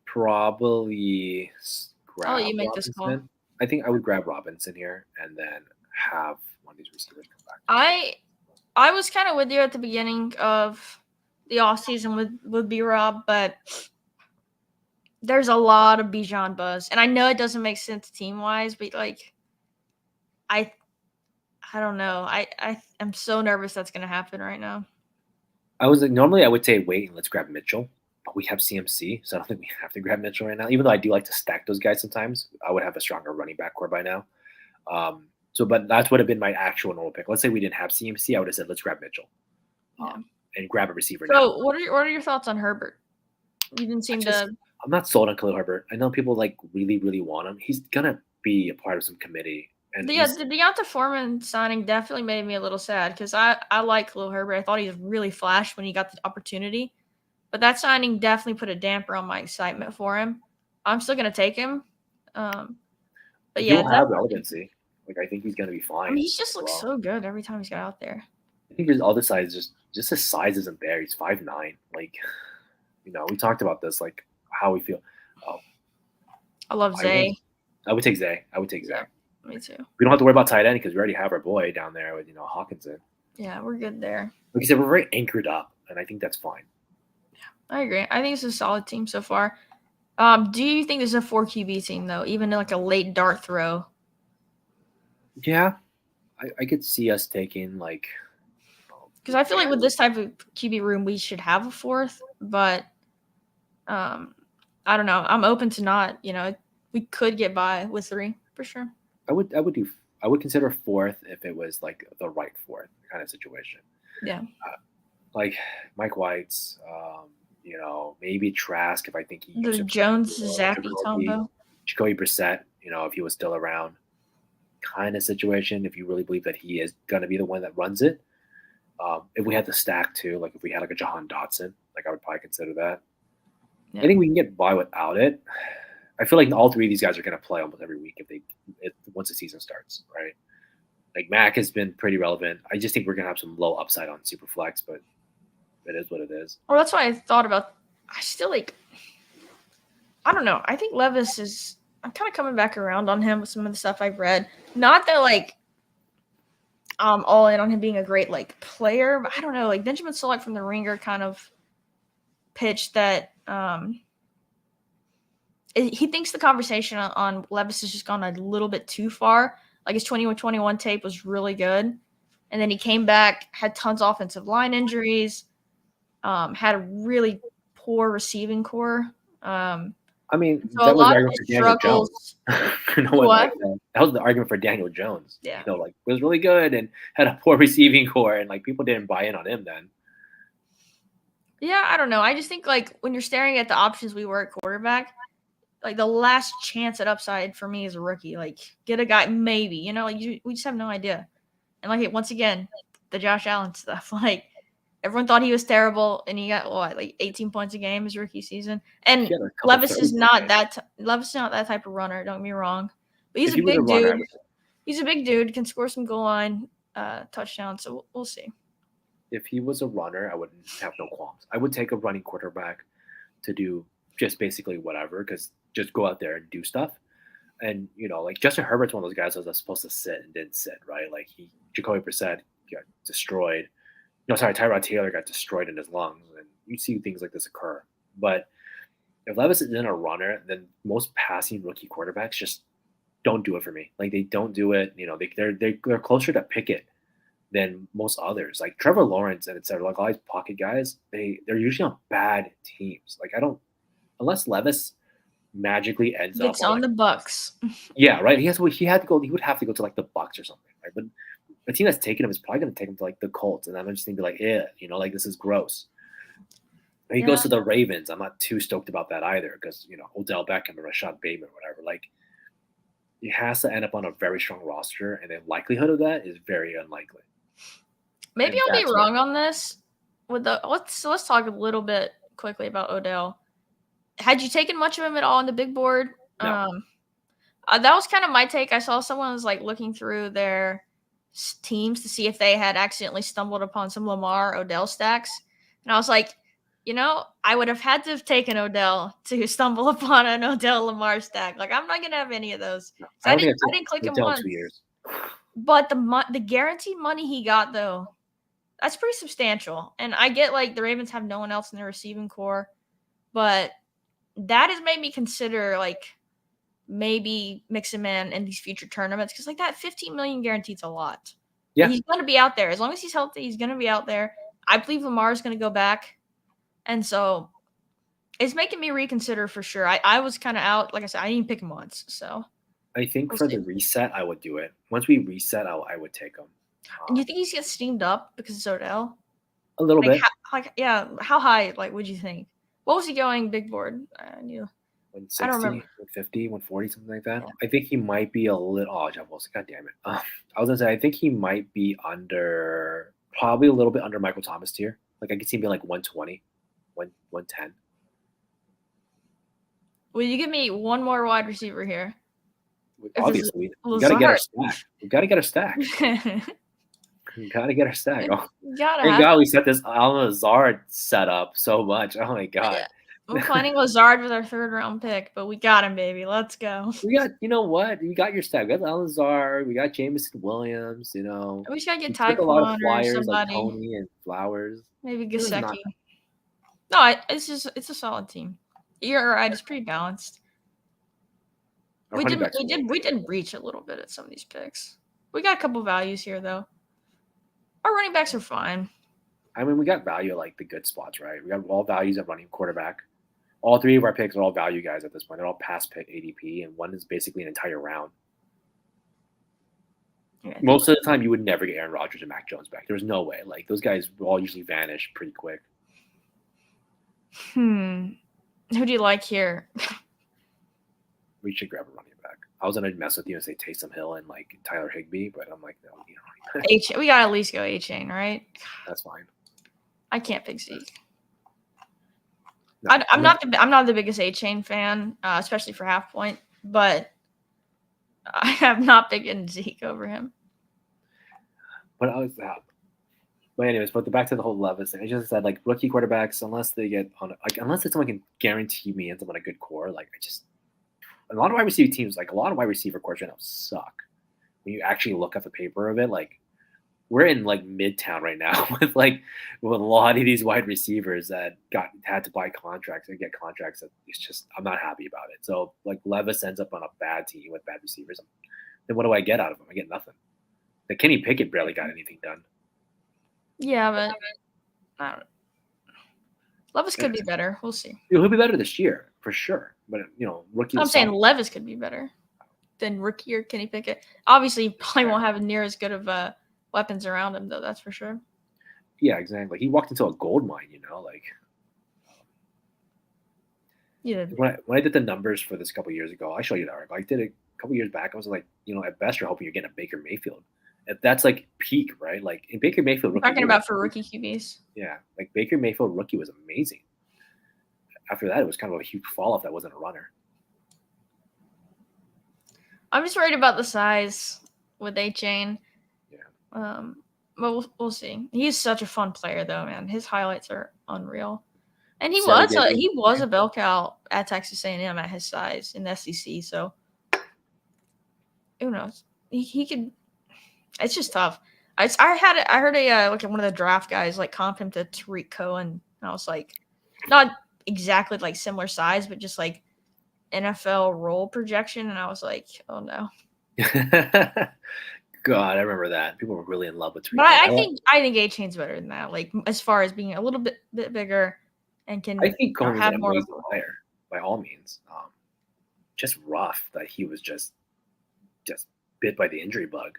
probably grab you make Robinson. This call. I think I would grab Robinson here and then have one of these receivers come back. I was kind of with you at the beginning of the offseason with B-Rob, but there's a lot of Bijan buzz. And I know it doesn't make sense team-wise, but like I don't know. I'm so nervous that's going to happen right now. I was like, normally I would say wait and let's grab Mitchell. But we have CMC, so I don't think we have to grab Mitchell right now. Even though I do like to stack those guys sometimes, I would have a stronger running back core by now. But that would have been my actual normal pick. Let's say we didn't have CMC, I would have said let's grab Mitchell and grab a receiver. So what are your thoughts on Herbert? You didn't I seem just to. I'm not sold on Khalil Herbert. I know people like really, really want him. He's gonna be a part of some committee, and Yeah, he's the Deonta Foreman signing definitely made me a little sad because I like Khalil Herbert. I thought he was really flashed when he got the opportunity, but that signing definitely put a damper on my excitement for him. I'm still gonna take him, um, but he yeah, will have definitely. relevancy. Like I think he's gonna be I mean, fine he just as looks well. so good every time he's got out there. I think his other side is just his size isn't there. He's 5'9". Like we talked about this, like how we feel. Oh, I love I want. Zay. I would take Zay. I would take Yeah, Zay. me too. We don't have to worry about tight end because we already have our boy down there with Hawkinson. Yeah, we're good there. Like you said, we're very anchored up, and I think that's fine. I agree. I think it's a solid team so far. Do you think this is a 4 QB team though? Even like a late dart throw? Yeah, I could see us taking like. Because I feel like with this type of QB room, we should have a fourth, but I don't know. I'm open to not. We could get by with 3 for sure. I would consider fourth if it was like the right fourth kind of situation. Yeah. Like Mike White's, maybe Trask if I think he The used him. Jones Zappy combo. Jacoby Brissett, if he was still around, kind of situation. If you really believe that he is going to be the one that runs it, if we had the stack too, like if we had like a Jahan Dotson, like I would probably consider that. Yeah. I think we can get by without it. I feel like all 3 of these guys are going to play almost every week once the season starts, right? Like Mac has been pretty relevant. I just think we're going to have some low upside on SuperFlex, but it is what it is. Well, that's why I thought about. I still I don't know. I think Levis is. I'm kind of coming back around on him with some of the stuff I've read. Not that all in on him being a great player, but I don't know. Like Benjamin Solak from the Ringer kind of pitched that he thinks the conversation on Levis has just gone a little bit too far. Like his 2021 tape was really good, and then he came back, had tons of offensive line injuries, had a really poor receiving core. I mean, So a that was the lot of argument his for Daniel struggles. Jones. What? That was the argument for Daniel Jones. Yeah. Was really good and had a poor receiving core, and people didn't buy in on him then. Yeah, I don't know. I just think when you're staring at the options we were at quarterback, the last chance at upside for me is a rookie. Get a guy maybe. We just have no idea. And once again, the Josh Allen stuff. Everyone thought he was terrible, and he got 18 points a game his rookie season. And Levis is not that. Levis is not that type of runner. Don't get me wrong, but he's a big dude. He's a big dude. Can score some goal line touchdowns. So we'll see. If he was a runner, I wouldn't have no qualms. I would take a running quarterback to do just basically whatever, because just go out there and do stuff. And Justin Herbert's one of those guys that was supposed to sit and didn't sit, right? Jacoby Brissett got destroyed. Tyrod Taylor got destroyed in his lungs, and you see things like this occur. But if Levis isn't a runner, then most passing rookie quarterbacks just don't do it for me. They don't do it. They're closer to Pickett than most others. Like Trevor Lawrence and etc. All these pocket guys, they're usually on bad teams. Unless Levis magically ends up on the Bucks. Yeah, right. He had to go. He would have to go to the Bucks or something, right? But the team that's taking him is probably going to take him to the Colts, and I'm just going to be this is gross. He goes to the Ravens. I'm not too stoked about that either because Odell Beckham or Rashad Bateman or whatever. He has to end up on a very strong roster, and the likelihood of that is very unlikely. Maybe I'll be wrong on this. Let's talk a little bit quickly about Odell. Had you taken much of him at all on the big board? No. That was kind of my take. I saw someone was looking through their teams to see if they had accidentally stumbled upon some Lamar Odell stacks, and I was like, I would have had to have taken Odell to stumble upon an Odell Lamar stack. I'm not gonna have any of those. No, I didn't click him once. 2 years. But the guaranteed money he got though, that's pretty substantial. And I get the Ravens have no one else in their receiving core, but that has made me consider maybe mix him in these future tournaments because that 15 million guaranteed is a lot. Yeah, he's going to be out there as long as he's healthy. He's going to be out there. I believe Lamar is going to go back, and so it's making me reconsider for sure. I was kind of out. Like I said, I didn't pick him once, so I think for the reset, I would do it. Once we reset, I would take him. And you think he's get steamed up because it's Odell? A little bit. How high? Would you think? What was he going big board? I knew. I don't 160, remember. 150, 140, something like that. Yeah. I think he might be a little. Oh, Jeff Wilson. God damn it. I was gonna say I think he might be under, probably a little bit under Michael Thomas tier. Like I could see him being like 120, 110. Will you give me one more wide receiver here? Obviously, we got to get our Lazard. stack. We got to get our stack. We got to get our stack. Oh, Gotta thank have. God we set this Alan Lazard setup so much. Oh my God. Yeah. We're planning Lazard with our 3rd round pick, but we got him, baby. Let's go. We got, you know what? We got your stack. We got Alan Lazard. We got Jameson Williams. You know, We should get we took a lot of Taekwon or flyers like somebody. Tony and Flowers. Maybe It was not. Gasecki. No, it's a solid team. You're right. It's pretty balanced. Our We running did backs are we did reach a little bit at some of these picks. We got a couple values here though. Our running backs are fine. I mean, we got value at like the good spots, right? We got all values at running quarterback. All 3 of our picks are all value guys at this point. They're all past pick ADP, and one is basically an entire round. Yeah, Most of the time, you would never get Aaron Rodgers and Mac Jones back. There's no way. Like those guys all usually vanish pretty quick. Who do you like here? We should grab a running back. I was gonna mess with you and say Taysom Hill and like Tyler Higbee, but I'm like, no, you know, We gotta at least go A-Chain, right? that's fine. I can't pick Zeke. No, I'm not the biggest A-Chain fan, especially for half point, but I am not picking Zeke over him. But I was But anyways, back to the whole Levis thing. I just said like rookie quarterbacks, unless they get on like unless someone can guarantee me ends up on a good core, like a lot of wide receiver teams, like a lot of wide receiver cores right now suck. When you actually look at the paper of it, like we're in like Midtown right now with a lot of these wide receivers that had to buy contracts and get contracts that it's just I'm not happy about it. So like Levis ends up on a bad team with bad receivers. Then what do I get out of him? I get nothing. The Kenny Pickett barely got anything done. Yeah, but I don't know. Levis could be better. We'll see. He'll be better this year for sure. But rookie. I'm saying Levis could be better than rookie or Kenny Pickett. Obviously, he probably won't have near as good of weapons around him, though. That's for sure. Yeah, exactly. He walked into a gold mine, like. Yeah. When I did the numbers for this a couple years ago, I showed you that article. I did it a couple years back. I was like, at best, you're hoping you're getting a Baker Mayfield. If that's like peak, right? Like in Baker Mayfield, talking about for rookie QBs. Yeah, like Baker Mayfield rookie was amazing. After that, it was kind of a huge fall off. That wasn't a runner. I'm just worried about the size with A-Chain. Yeah. But we'll see. He's such a fun player, though, man. His highlights are unreal. And he was a bell cow at Texas A&M at his size in the SEC. So who knows? He could. It's just tough. I heard like one of the draft guys like comp him to Tariq Cohen. And I was like, not exactly like similar size, but just like NFL role projection. And I was like, oh no. God, I remember that. People were really in love with Tariq. But I think A-Chain's better than that. Like as far as being a little bit bigger and can I think Cohen's have an more amazing player by all means. Just rough that he was just bit by the injury bug.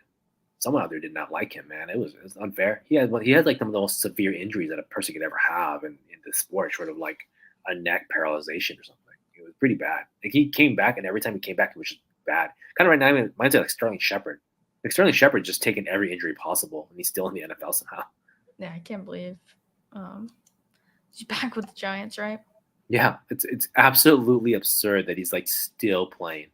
Someone out there did not like him, man. It was unfair. He had like some of the most severe injuries that a person could ever have in the sport, sort of like a neck paralyzation or something. It was pretty bad. Like he came back, and every time he came back, it was just bad. Kind of right now, reminds me of like Sterling Shepard. Like Sterling Shepard just taken every injury possible, and he's still in the NFL somehow. Yeah, I can't believe he's back with the Giants, right? Yeah, it's absolutely absurd that he's like still playing.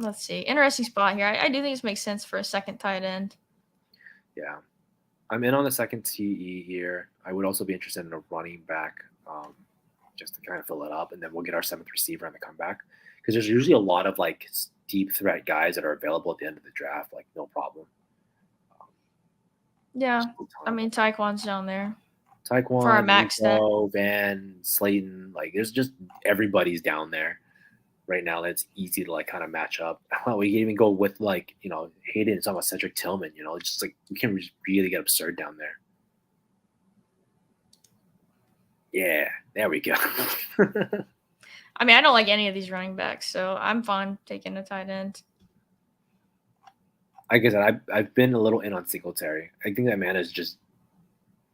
Let's see. Interesting spot here. I do think this makes sense for a second tight end. Yeah. I'm in on the second TE here. I would also be interested in a running back just to kind of fill it up. And then we'll get our 7th receiver on the comeback. Because there's usually a lot of like deep threat guys that are available at the end of the draft. Like no problem. Yeah. I mean, Taekwon's down there. Taekwon, for our max Nico, Van, Slayton. Like there's just everybody's down there. Right now, that's easy to like kind of match up. We can even go with like Hayden and talking about Cedric Tillman. It's just like we can really get absurd down there. Yeah, there we go. I mean, I don't like any of these running backs, so I'm fine taking a tight end. Like I said, I've been a little in on Singletary. I think that man is just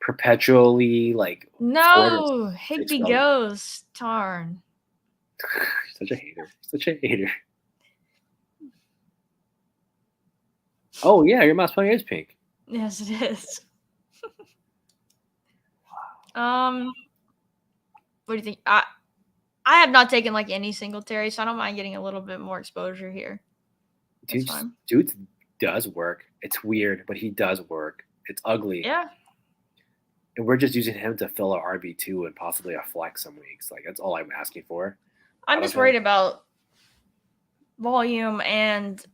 perpetually like 4 to No, 6 Higby relevant. goes. Tarn. Such a hater. Such a hater. Oh yeah, your mouse pointer is pink. Yes, it is. What do you think? I have not taken like any Singletary, so I don't mind getting a little bit more exposure here. That's fine. Dude does work. It's weird, but he does work. It's ugly. Yeah. And we're just using him to fill our RB2 and possibly a flex some weeks. Like that's all I'm asking for. I'm just worried about volume and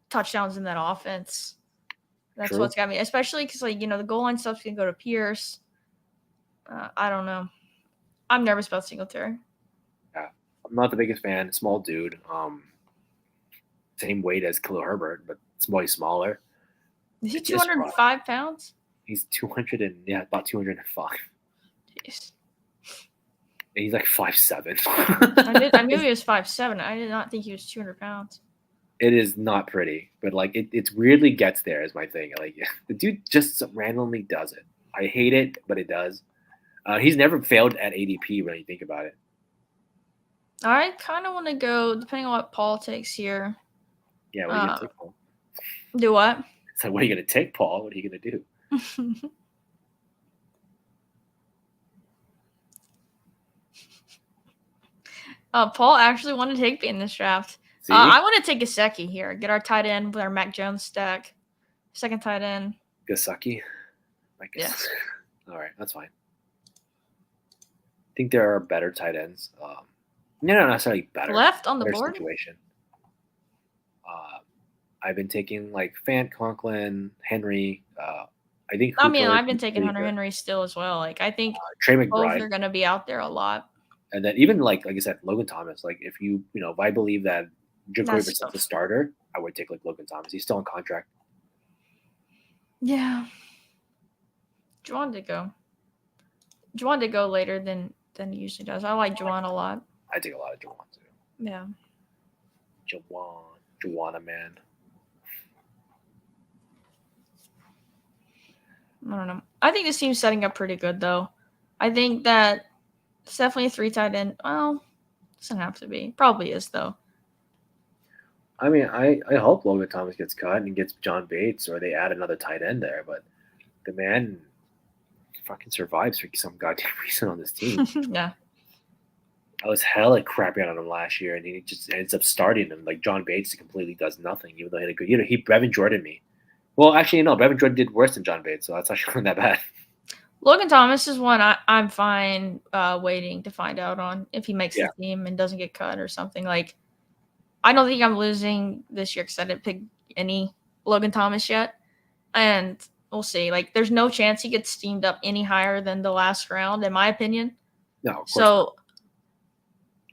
touchdowns in that offense. That's True. what's got me, especially because like the goal line stuff's gonna go to Pierce. I don't know. I'm nervous about Singletary. Yeah, I'm not the biggest fan. Small dude. Same weight as Khalil Herbert, but way smaller. Is he 205 pounds? He's 200 and about 205. Jeez. And he's like 5'7". I knew he was 5'7". I did not think he was 200 pounds. It is not pretty, but like it weirdly gets there is my thing. Like the dude just randomly does it. I hate it, but it does. He's never failed at ADP when you think about it. I kind of want to go, depending on what Paul takes here. Yeah, what are you gonna take, Paul? Do what? It's like, what are you gonna take, Paul? What are you gonna do? Paul actually wanted to take me in this draft. I want to take Gesicki here. Get our tight end with our Mac Jones stack. Second tight end. Gesicki? Yes. All right, that's fine. I think there are better tight ends. Not necessarily better. Left on the board? Situation. I've been taking like Fant, Conklin, Henry. I think. I've been taking Hunter Henry still as well. Like I think Trey McBride. Both are going to be out there a lot. And then even like I said, Logan Thomas. Like if if I believe that Jacoby Brissett's the starter, I would take like Logan Thomas. He's still on contract. Yeah. Juwan did go. Juwan did go later than he usually does. I like Juwan a lot. I take a lot of Juwan too. Yeah. Juwana man. I don't know. I think this team's setting up pretty good though. I think that it's definitely a 3 tight end. Well, doesn't have to be. Probably is though. I mean, I hope Logan Thomas gets cut and gets John Bates, or they add another tight end there. But the man fucking survives for some goddamn reason on this team. Yeah. I was hella crapping on him last year, and he just ends up starting him. Like John Bates completely does nothing, even though he had a good. He Brevin Jordan me. Well, actually, no. Brevin Jordan did worse than John Bates, so that's actually not that bad. Logan Thomas is one I'm fine waiting to find out on if he makes the team and doesn't get cut or something. Like, I don't think I'm losing this year because I didn't pick any Logan Thomas yet, and we'll see. Like, there's no chance he gets steamed up any higher than the last round, in my opinion. No, of course so not.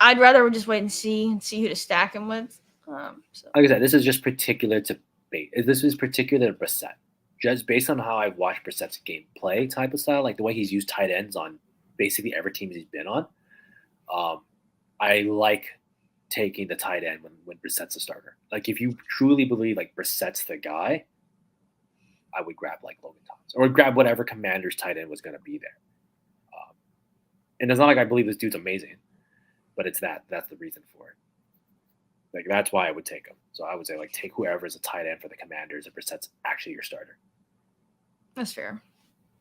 I'd rather just wait and see who to stack him with. Like I said, this is just particular to Bates. This is particular to Brissett. Just based on how I've watched Brissett's gameplay type of style, like the way he's used tight ends on basically every team he's been on, I like taking the tight end when Brissett's a starter. Like if you truly believe like Brissett's the guy, I would grab like Logan Thomas or grab whatever Commander's tight end was going to be there. And it's not like I believe this dude's amazing, but it's that's the reason for it. Like that's why I would take him. So I would say like take whoever is a tight end for the Commanders if Brissett's actually your starter. That's fair.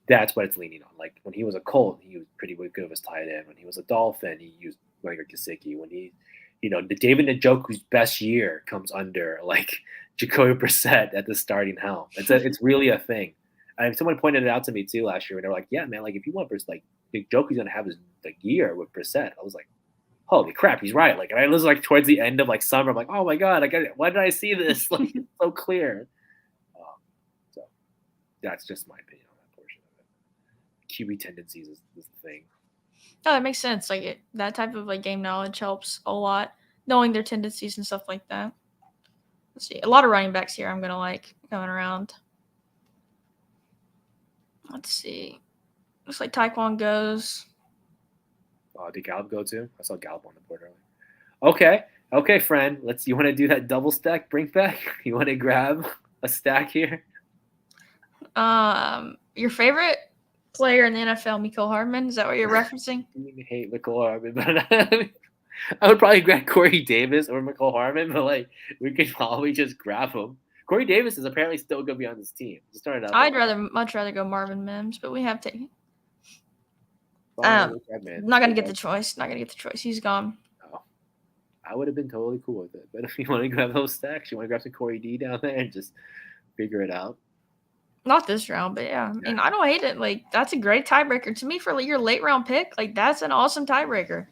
That's what it's leaning on. Like when he was a Colt, he was pretty good of his tight end. When he was a Dolphin, he used like a Gesicki. When he, the David Njoku's best year comes under like Jacoby Brissett at the starting helm. It's really a thing. And someone pointed it out to me too last year, and they were like, "Yeah, man, like if you want Brissett, like Njoku's gonna have his like year with Brissett." I was like, holy crap, he's right. Like, and I was like towards the end of like summer, I'm like, oh my god, like, why did I see this? Like, it's so clear. So that's just my opinion on that portion of it. QB tendencies is the thing. Oh, that makes sense. Like that type of like game knowledge helps a lot, knowing their tendencies and stuff like that. Let's see, a lot of running backs here. I'm gonna like going around. Let's see. Looks like Taekwon goes. Did Gallup go too? I saw Gallup on the board earlier. Okay, friend. You want to do that double stack bring back? You want to grab a stack here? Your favorite player in the NFL, Mecole Hardman. Is that what you're referencing? I mean, I hate Mecole Hardman, but I would probably grab Corey Davis or Mecole Hardman, but like we could probably just grab him. Corey Davis is apparently still going to be on this team. Just starting out. I'd much rather go Marvin Mims, but we have to. Not gonna get the choice. Not gonna get the choice. He's gone. Oh, I would have been totally cool with it. But if you want to grab those stacks, you want to grab some Corey D down there and just figure it out. Not this round, but yeah. I mean, I don't hate it. Like, that's a great tiebreaker. To me, for your late round pick, like, that's an awesome tiebreaker.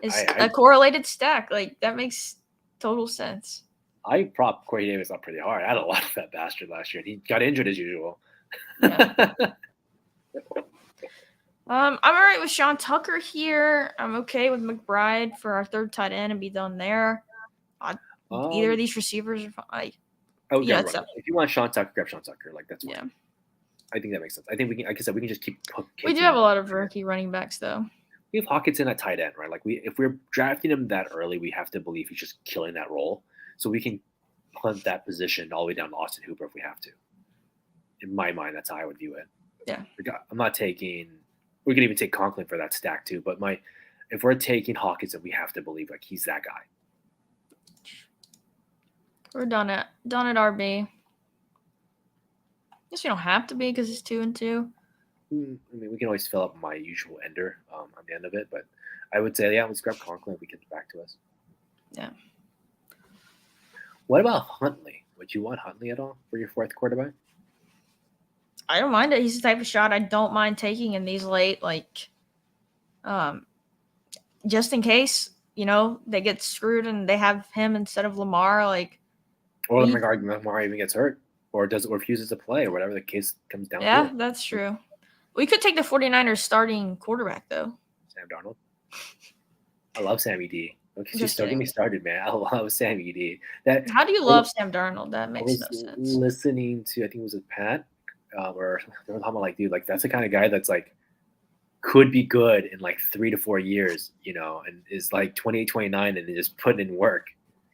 It's a correlated stack. Like, that makes total sense. I propped Corey Davis up pretty hard. I had a lot of that bastard last year. And he got injured as usual. Yeah. I'm all right with Sean Tucker here. I'm okay with McBride for our third tight end and be done there. Either of these receivers are fine. Right. If you want Sean Tucker, grab Sean Tucker. Like, that's fine. Yeah. I think that makes sense. I think we can, like I said, we can just keep. We do have a lot of rookie running backs, though. We have Hawkinson at tight end, right? Like, if we're drafting him that early, we have to believe he's just killing that role. So we can punt that position all the way down to Austin Hooper if we have to. In my mind, that's how I would view it. Yeah. I'm not taking. We could even take Conklin for that stack too. But if we're taking Hawkinson, we have to believe like he's that guy. We're done at RB. Guess we don't have to be because it's 2 and 2. I mean, we can always fill up my usual ender on the end of it, but I would say, yeah, let's grab Conklin if he gets back to us. Yeah. What about Huntley? Would you want Huntley at all for your fourth quarterback? I don't mind it. He's the type of shot I don't mind taking in these late, like, just in case, they get screwed and they have him instead of Lamar, like. Or Lamar even gets hurt or refuses to play or whatever the case comes down to. Yeah, that's true. We could take the 49ers starting quarterback, though. Sam Darnold. I love Sammy D. Don't get me started, man. I love Sammy D. How do you love Sam Darnold? That makes no sense. Listening to, I think it was Pat, or they were talking about, like, dude, like, that's the kind of guy that's, like, could be good in, like, 3 to 4 years, and is, like, 28, 29, and just putting in work.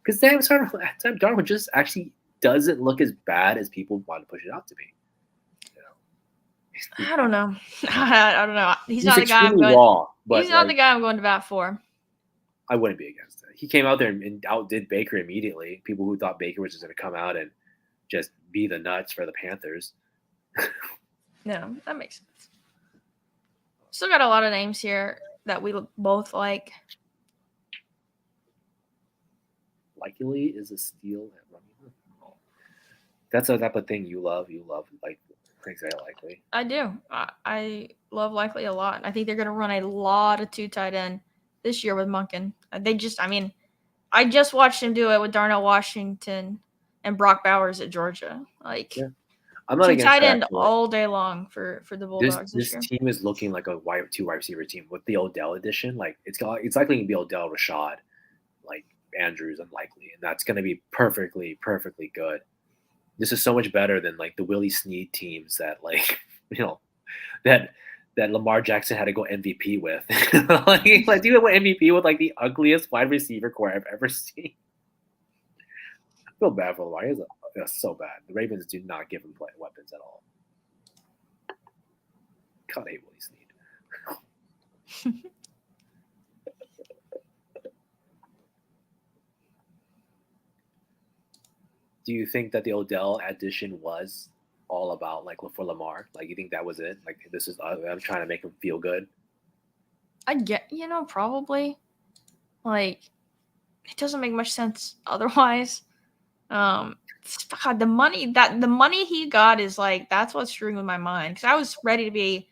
Because Sam Darnold just actually doesn't look as bad as people want to push it out to be. I don't know. I don't know. He's not the guy I'm going. Raw, he's not the guy I'm going to bat for. I wouldn't be against it. He came out there and outdid Baker immediately. People who thought Baker was just going to come out and just be the nuts for the Panthers. No, that makes sense. Still got a lot of names here that we both like. Likely is a steal at running. That's a type of thing you love. You love, like, Isaiah Likely. I do. I love Likely a lot. I think they're going to run a lot of 2 tight end this year with Monken. I just watched him do it with Darnell Washington and Brock Bowers at Georgia. Like, yeah. I'm not 2 tight end all day long for the Bulldogs this team is looking like a 2 wide receiver team with the Odell edition. Like, it's likely going to be Odell, Rashad, like Andrews, unlikely, and that's going to be perfectly good. This is so much better than, like, the Willie Snead teams that, like, that Lamar Jackson had to go MVP with. like, do you went MVP with, like, the ugliest wide receiver core I've ever seen? I feel bad for Lamar. It's so bad. The Ravens do not give him weapons at all. God, I hate Willie Snead. Do you think that the Odell addition was all about, like, for Lamar? Like, you think that was it? Like, this is I'm trying to make him feel good. I get, probably. Like, it doesn't make much sense otherwise. God, the money he got is, like, that's what's screwing with my mind. Because I was ready to be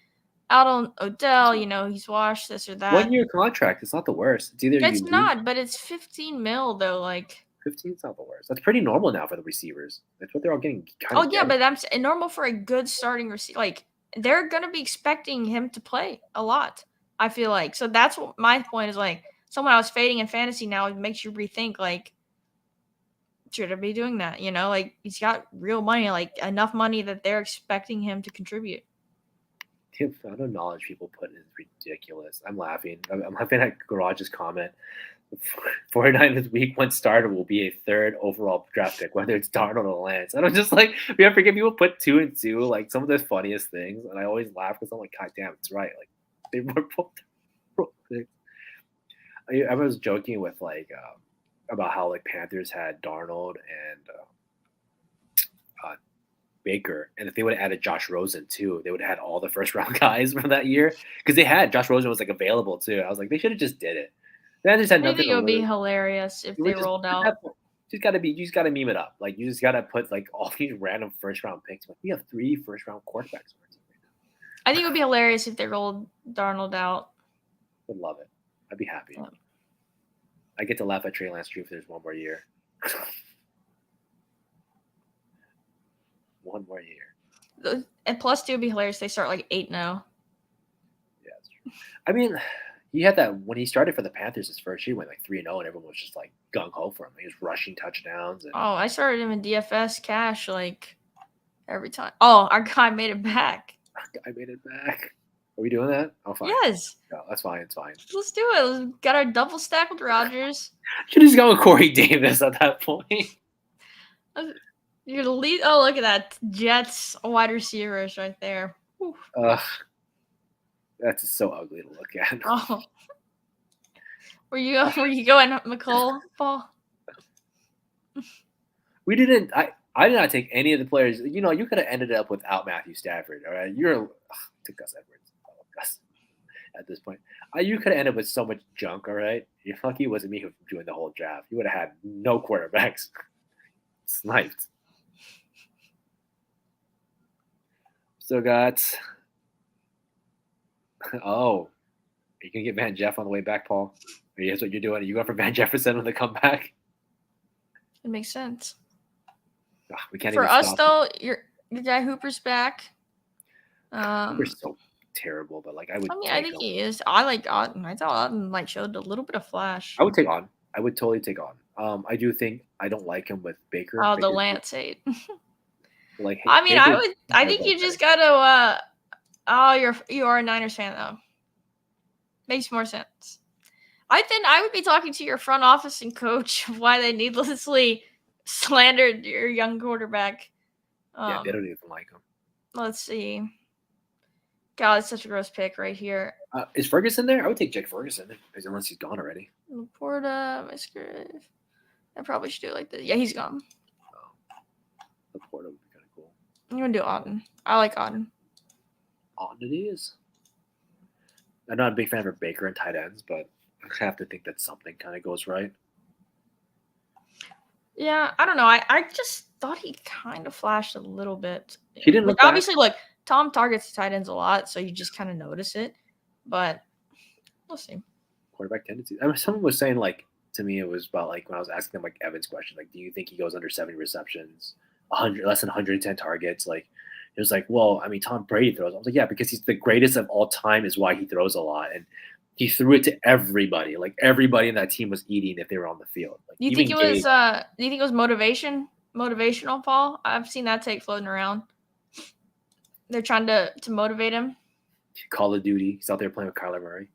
out on Odell. He's washed this or that. 1-year contract. It's not the worst. It's not, but it's $15 million though. Like. 15's not the worst. That's pretty normal now for the receivers. That's what they're all getting. But that's normal for a good starting receiver. Like, they're gonna be expecting him to play a lot, I feel like. So that's what my point is. Like, someone I was fading in fantasy now, it makes you rethink, like, should I be doing that? Like, he's got real money, like enough money that they're expecting him to contribute. The amount of knowledge people put in is ridiculous. I'm laughing. I'm laughing at Garage's comment 49th week one starter will be a third overall draft pick, whether it's Darnold or Lance. And I'm just like, we have to forget people put 2 and 2, like some of the funniest things, and I always laugh because I'm like, God damn, it's right. Like they were both picks. I was joking with like about how like Panthers had Darnold and Baker, and if they would have added Josh Rosen too, they would have had all the first round guys from that year because they had Josh Rosen was like available too. I was like, they should have just did it. They just had I nothing think to it would be lose. hilarious if they rolled out. You just gotta meme it up. Like you just gotta put like all these random first round picks. Like we have 3 first round quarterbacks. I think it would be hilarious if they rolled Darnold out. Would love it. I'd be happy. Yeah. I get to laugh at Trey Lance if there's one more year. One more year. And plus, it would be hilarious. They start like 8-0. Yeah, that's true. I mean, he had that when he started for the Panthers his first year, he went like 3-0, and everyone was just like gung ho for him. He was rushing touchdowns. And... Oh, I started him in DFS cash like every time. Oh, our guy made it back. I made it back. Are we doing that? Oh, fine. Yes. No, that's fine. It's fine. Let's do it. Let's got our double stack with Rodgers. Should have just gone with Corey Davis at that point. You're the lead. Oh, look at that. Jets wide receivers right there. That's so ugly to look at. Oh. Where you going, McCall, Paul? We didn't. I did not take any of the players. You know, you could have ended up without Matthew Stafford. All right, to Gus Edwards. Gus. At this point, you could have ended up with so much junk. All right, you're lucky it wasn't me who doing the whole draft. You would have had no quarterbacks. Sniped. Still got. Oh, you can get Van Jeff on the way back, Paul. That's what you're doing. Are you going for Van Jefferson when they come back? It makes sense. Oh, we can't. For us though, your guy Hooper's back. Hooper's so terrible, but like I would. I mean, I think he is. I like Auden. I thought Auden like showed a little bit of flash. I would take on. I would totally take on. I do think I don't like him with Baker. Oh, the Lance hate. Like, I mean, I think you just gotta. You are a Niners fan though. Makes more sense. I would be talking to your front office and coach why they needlessly slandered your young quarterback. Yeah, they don't even like him. Let's see. God, it's such a gross pick right here. Is Ferguson there? I would take Jake Ferguson unless he's gone already. Laporta, Musgrave. I probably should do it like this. Yeah, he's gone. Laporta would be kind of cool. I'm gonna do Auden. I like Auden. Auden it is. I'm not a big fan of Baker and tight ends, but I have to think that something kind of goes right. Yeah, I don't know. I just thought he kind of flashed a little bit. He didn't look obviously look. Tom targets tight ends a lot, so you just kind of notice it. But we'll see. Quarterback tendencies. I mean, someone was saying like to me, it was about like when I was asking them like Evan's question, like, do you think he goes under 70 receptions, 100 less than 110 targets? Like, it was like, well, I mean, Tom Brady throws. I was like, yeah, because he's the greatest of all time is why he throws a lot, and he threw it to everybody. Like everybody in that team was eating if they were on the field. Like, do you think it was? Do you think it was motivational, Paul? I've seen that take floating around. They're trying to motivate him. Call of Duty. He's out there playing with Kyler Murray.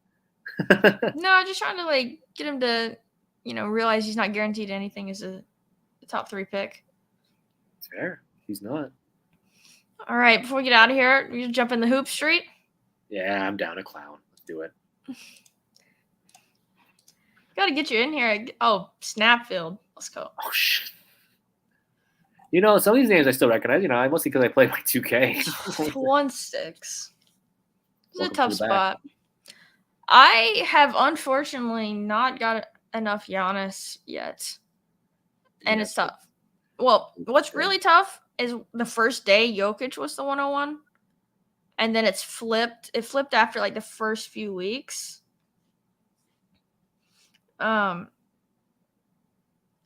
No, just trying to like get him to, realize he's not guaranteed anything as a top 3 pick. It's fair. He's not. All right, before we get out of here, we just jump in the hoop street. Yeah, I'm down a clown. Let's do it. Got to get you in here. Oh, Snapfield. Let's go. Oh shit. Some of these names I still recognize. Mostly because I play my 2K. 1-6. It's a tough spot. I have unfortunately not got enough Giannis yet, and it's tough. Well, what's really tough is the first day Jokic was the 101, and then it's flipped. It flipped after like the first few weeks.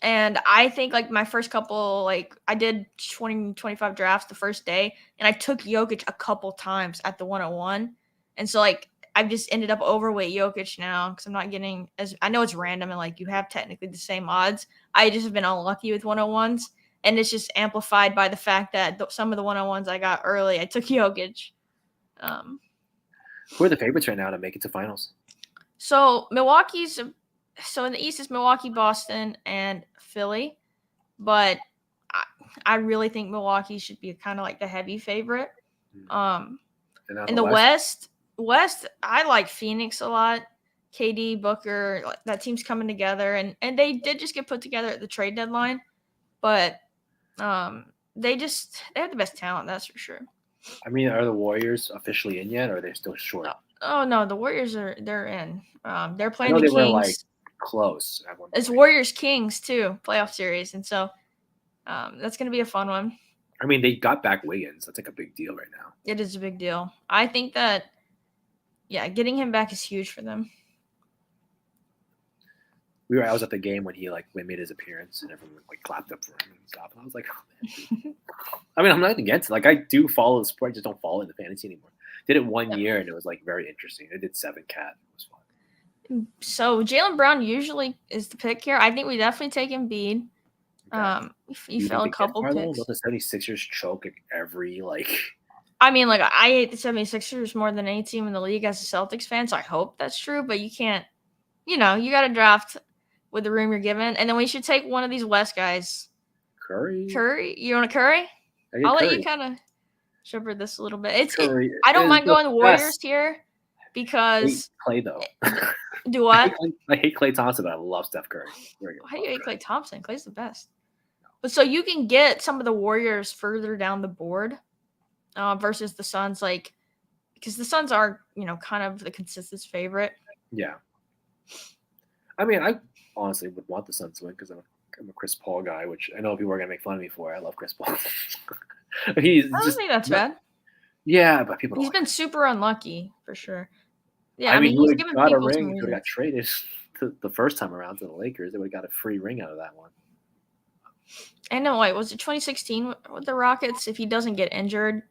And I think like my first couple, like I did 20, 25 drafts the first day, and I took Jokic a couple times at the 101. And so like I've just ended up overweight Jokic now because I'm not getting I know it's random and like you have technically the same odds. I just have been unlucky with 101s, and it's just amplified by the fact that some of the 101s I got early, I took Jokic. Who are the favorites right now to make it to finals? So Milwaukee's so in the East is Milwaukee, Boston, and Philly, but I really think Milwaukee should be kind of like the heavy favorite. And now In the the West. West, I like Phoenix a lot. KD, Booker, that team's coming together, and they did just get put together at the trade deadline, but they have the best talent, that's for sure. I mean, are the Warriors officially in yet, or are they still short? Oh no, the Warriors they're in. They're I playing know the they were like Kings. close at one It's point. Warriors Kings too, playoff series, and so that's gonna be a fun one. I mean, they got back Wiggins. That's like a big deal right now. It is a big deal. I think that getting him back is huge for them. I was at the game when he made his appearance, and everyone like clapped up for him and stuff. And I was like, oh, man. I mean, I'm not against it. Like, I do follow the sport, I just don't follow it in the fantasy anymore. Did it one year, and it was like very interesting. I did 7 cat. It was fun. So Jaylen Brown usually is the pick here. I think we definitely take Embiid. Okay. He fell a couple picks. Don't the 76ers choke every I mean, like, I hate the 76ers more than any team in the league as a Celtics fan, so I hope that's true. But you can't, you got to draft with the room you're given. And then we should take one of these West guys. Curry? You want a Curry? I'll Curry. let you kind of shepherd this a little bit. Curry I don't mind going the Warriors best. here because I hate Klay, though. Do what? I hate Klay Thompson, but I love Steph Curry. How do you hate Klay Thompson? Klay's the best. But so you can get some of the Warriors further down the board versus the Suns, because the Suns are, kind of the consensus favorite. Yeah. I mean, I honestly would want the Suns to win because I'm a Chris Paul guy, which I know people are going to make fun of me for. I love Chris Paul. I don't think that's bad. Yeah, but people don't. He's been super unlucky, for sure. Yeah, I mean he's given got a people ring. some He would reasons. have got traded the first time around to the Lakers. They would have got a free ring out of that one. I know, was it 2016 with the Rockets? If he doesn't get injured,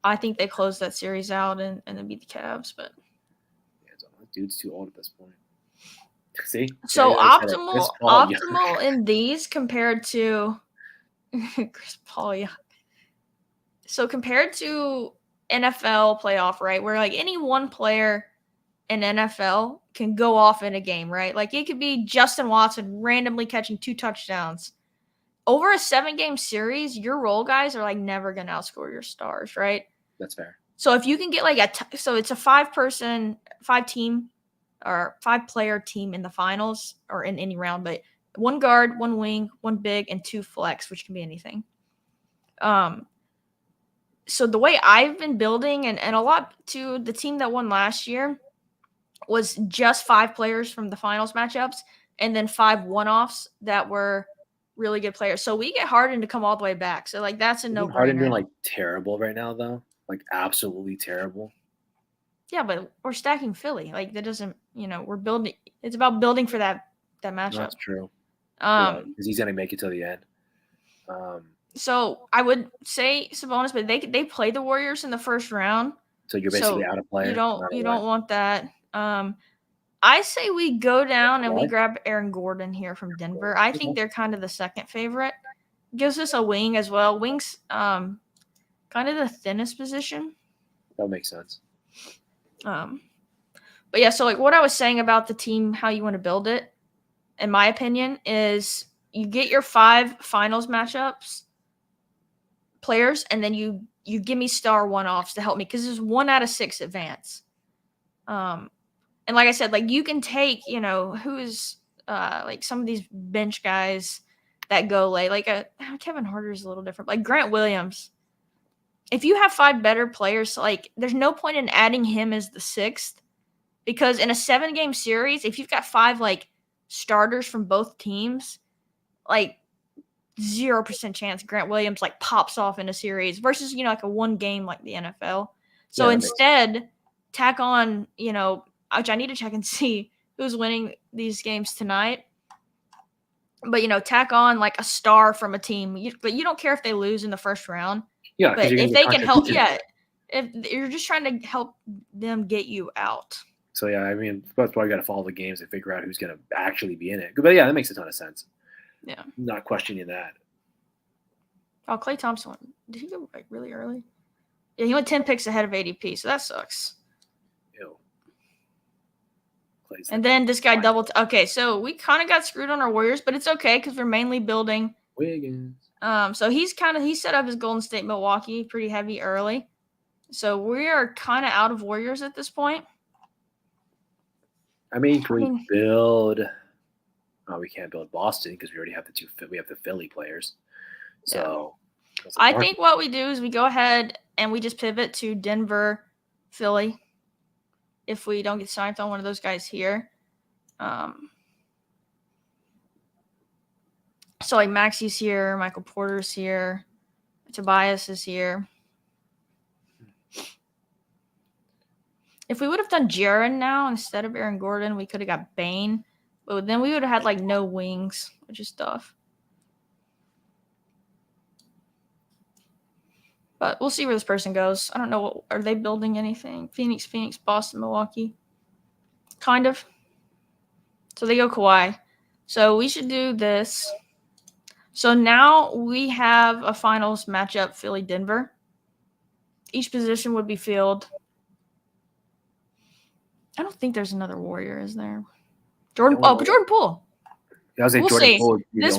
I think they close that series out and then beat the Cavs. But dude's too old at this point. See, so optimal in these compared to Chris Paul. Yeah. So compared to NFL playoff, right, where any one player in NFL can go off in a game, right? Like it could be Justin Watson randomly catching 2 touchdowns. Over a 7-game series, your role guys are never going to outscore your stars, right? That's fair. So if you can get so it's a 5-team or 5-player team in the finals or in any round, but 1 guard, 1 wing, 1 big, and 2 flex, which can be anything. So the way I've been building and a lot to the team that won last year was just 5 players from the finals matchups and then 5 one-offs that were really good players. So we get Harden to come all the way back. So that's a no-brainer. Harden doing terrible right now though, absolutely terrible. Yeah, but we're stacking Philly. That doesn't, we're building. It's about building for that matchup. That's true. Because he's gonna make it to the end. So I would say Sabonis, but they play the Warriors in the first round. So you're basically out of player. You don't want that. I say we go down and we grab Aaron Gordon here from Denver. I think they're kind of the second favorite. Gives us a wing as well. Wing's kind of the thinnest position. That makes sense. But yeah, so what I was saying about the team, how you want to build it, in my opinion, is you get your 5 finals matchups players, and then you give me star one-offs to help me because there's 1 out of 6 advance. And like I said, you can take, who's some of these bench guys that go late. Kevin Harder is a little different. Grant Williams. If you have 5 better players, there's no point in adding him as the 6th because in a 7-game series, if you've got 5 starters from both teams, 0% chance Grant Williams pops off in a series versus, a 1 game like the NFL. So instead, tack on, which I need to check and see who's winning these games tonight. But, tack on a star from a team. But you don't care if they lose in the first round. Yeah. But if they can help, if you're just trying to help them get you out. So, yeah, I mean, that's why you got to follow the games and figure out who's going to actually be in it. But, yeah, that makes a ton of sense. Yeah. I'm not questioning that. Oh, Klay Thompson. Did he go really early? Yeah, he went 10 picks ahead of ADP, so that sucks. Ew. plays. And then this guy okay, so we kind of got screwed on our Warriors, but it's okay because we're mainly building Wiggins. So he set up his Golden State Milwaukee pretty heavy early. So we are kind of out of Warriors at this point. I mean, can we build? Oh, we can't build Boston because we already have we have the Philly players. So yeah. I think what we do is we go ahead and we just pivot to Denver, Philly. If we don't get signed on one of those guys here. So like Maxi's here, Michael Porter's here, Tobias is here. If we would have done Jaren now instead of Aaron Gordon, we could have got Bane. But then we would have had like no wings, which is tough. But we'll see where this person goes. I don't know. Are they building anything? Phoenix, Boston, Milwaukee. Kind of. So they go Kawhi. So we should do this. So now we have a finals matchup, Philly-Denver. Each position would be filled. I don't think there's another Warrior, is there? Jordan Poole. Yeah, I was saying Jordan Poole. This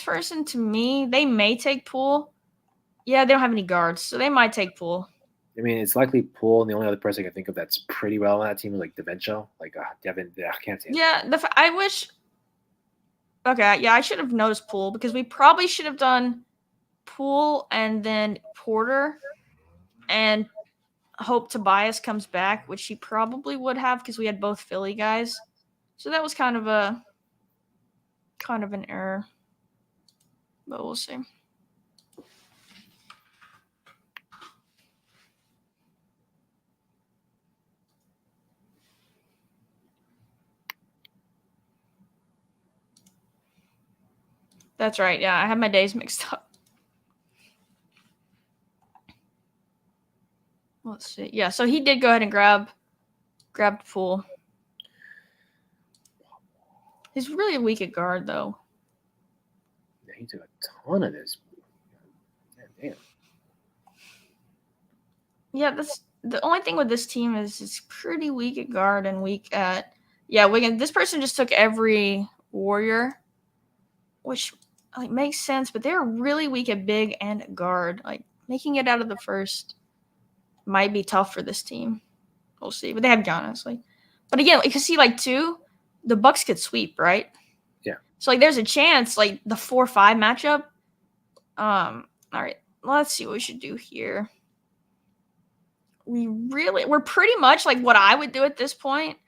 person to me, they may take Poole. Yeah, they don't have any guards, so they might take Poole. I mean, it's likely Poole, and the only other person I can think of that's pretty well on that team is like DaVinci, like Devin. I can't say. Yeah, I wish. Okay, yeah, I should have noticed Poole because we probably should have done Poole and then Porter, and hope Tobias comes back, which he probably would have because we had both Philly guys. So that was kind of an error, but we'll see. That's right. Yeah, I have my days mixed up. Let's see. Yeah, so he did go ahead and grabbed Poole. He's really weak at guard, though. Yeah, he took a ton of this. Damn. Yeah, that's the only thing with this team is it's pretty weak at guard and weak at Wiggins. This person just took every Warrior, which like makes sense, but they're really weak at big and at guard. Like making it out of the first might be tough for this team. We'll see, but they have Giannis. But again, you can see the Bucks could sweep, right? Yeah. So there's a chance the 4-5 matchup. All right, let's see what we should do here. We're pretty much what I would do at this point.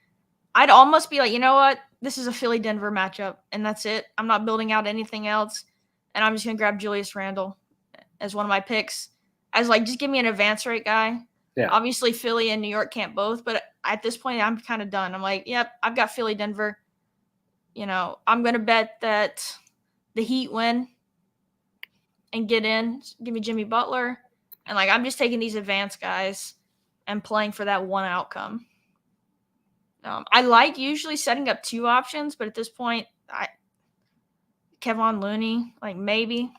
I'd almost be you know what? This is a Philly-Denver matchup, and that's it. I'm not building out anything else, and I'm just going to grab Julius Randle as one of my picks. As just give me an advance rate guy. Yeah. Obviously, Philly and New York can't both, but at this point, I'm kind of done. I'm yep, I've got Philly-Denver. I'm going to bet that the Heat win and get in. Give me Jimmy Butler. And, I'm just taking these advance guys and playing for that one outcome. I usually setting up two options, but at this point, Kevon Looney, maybe.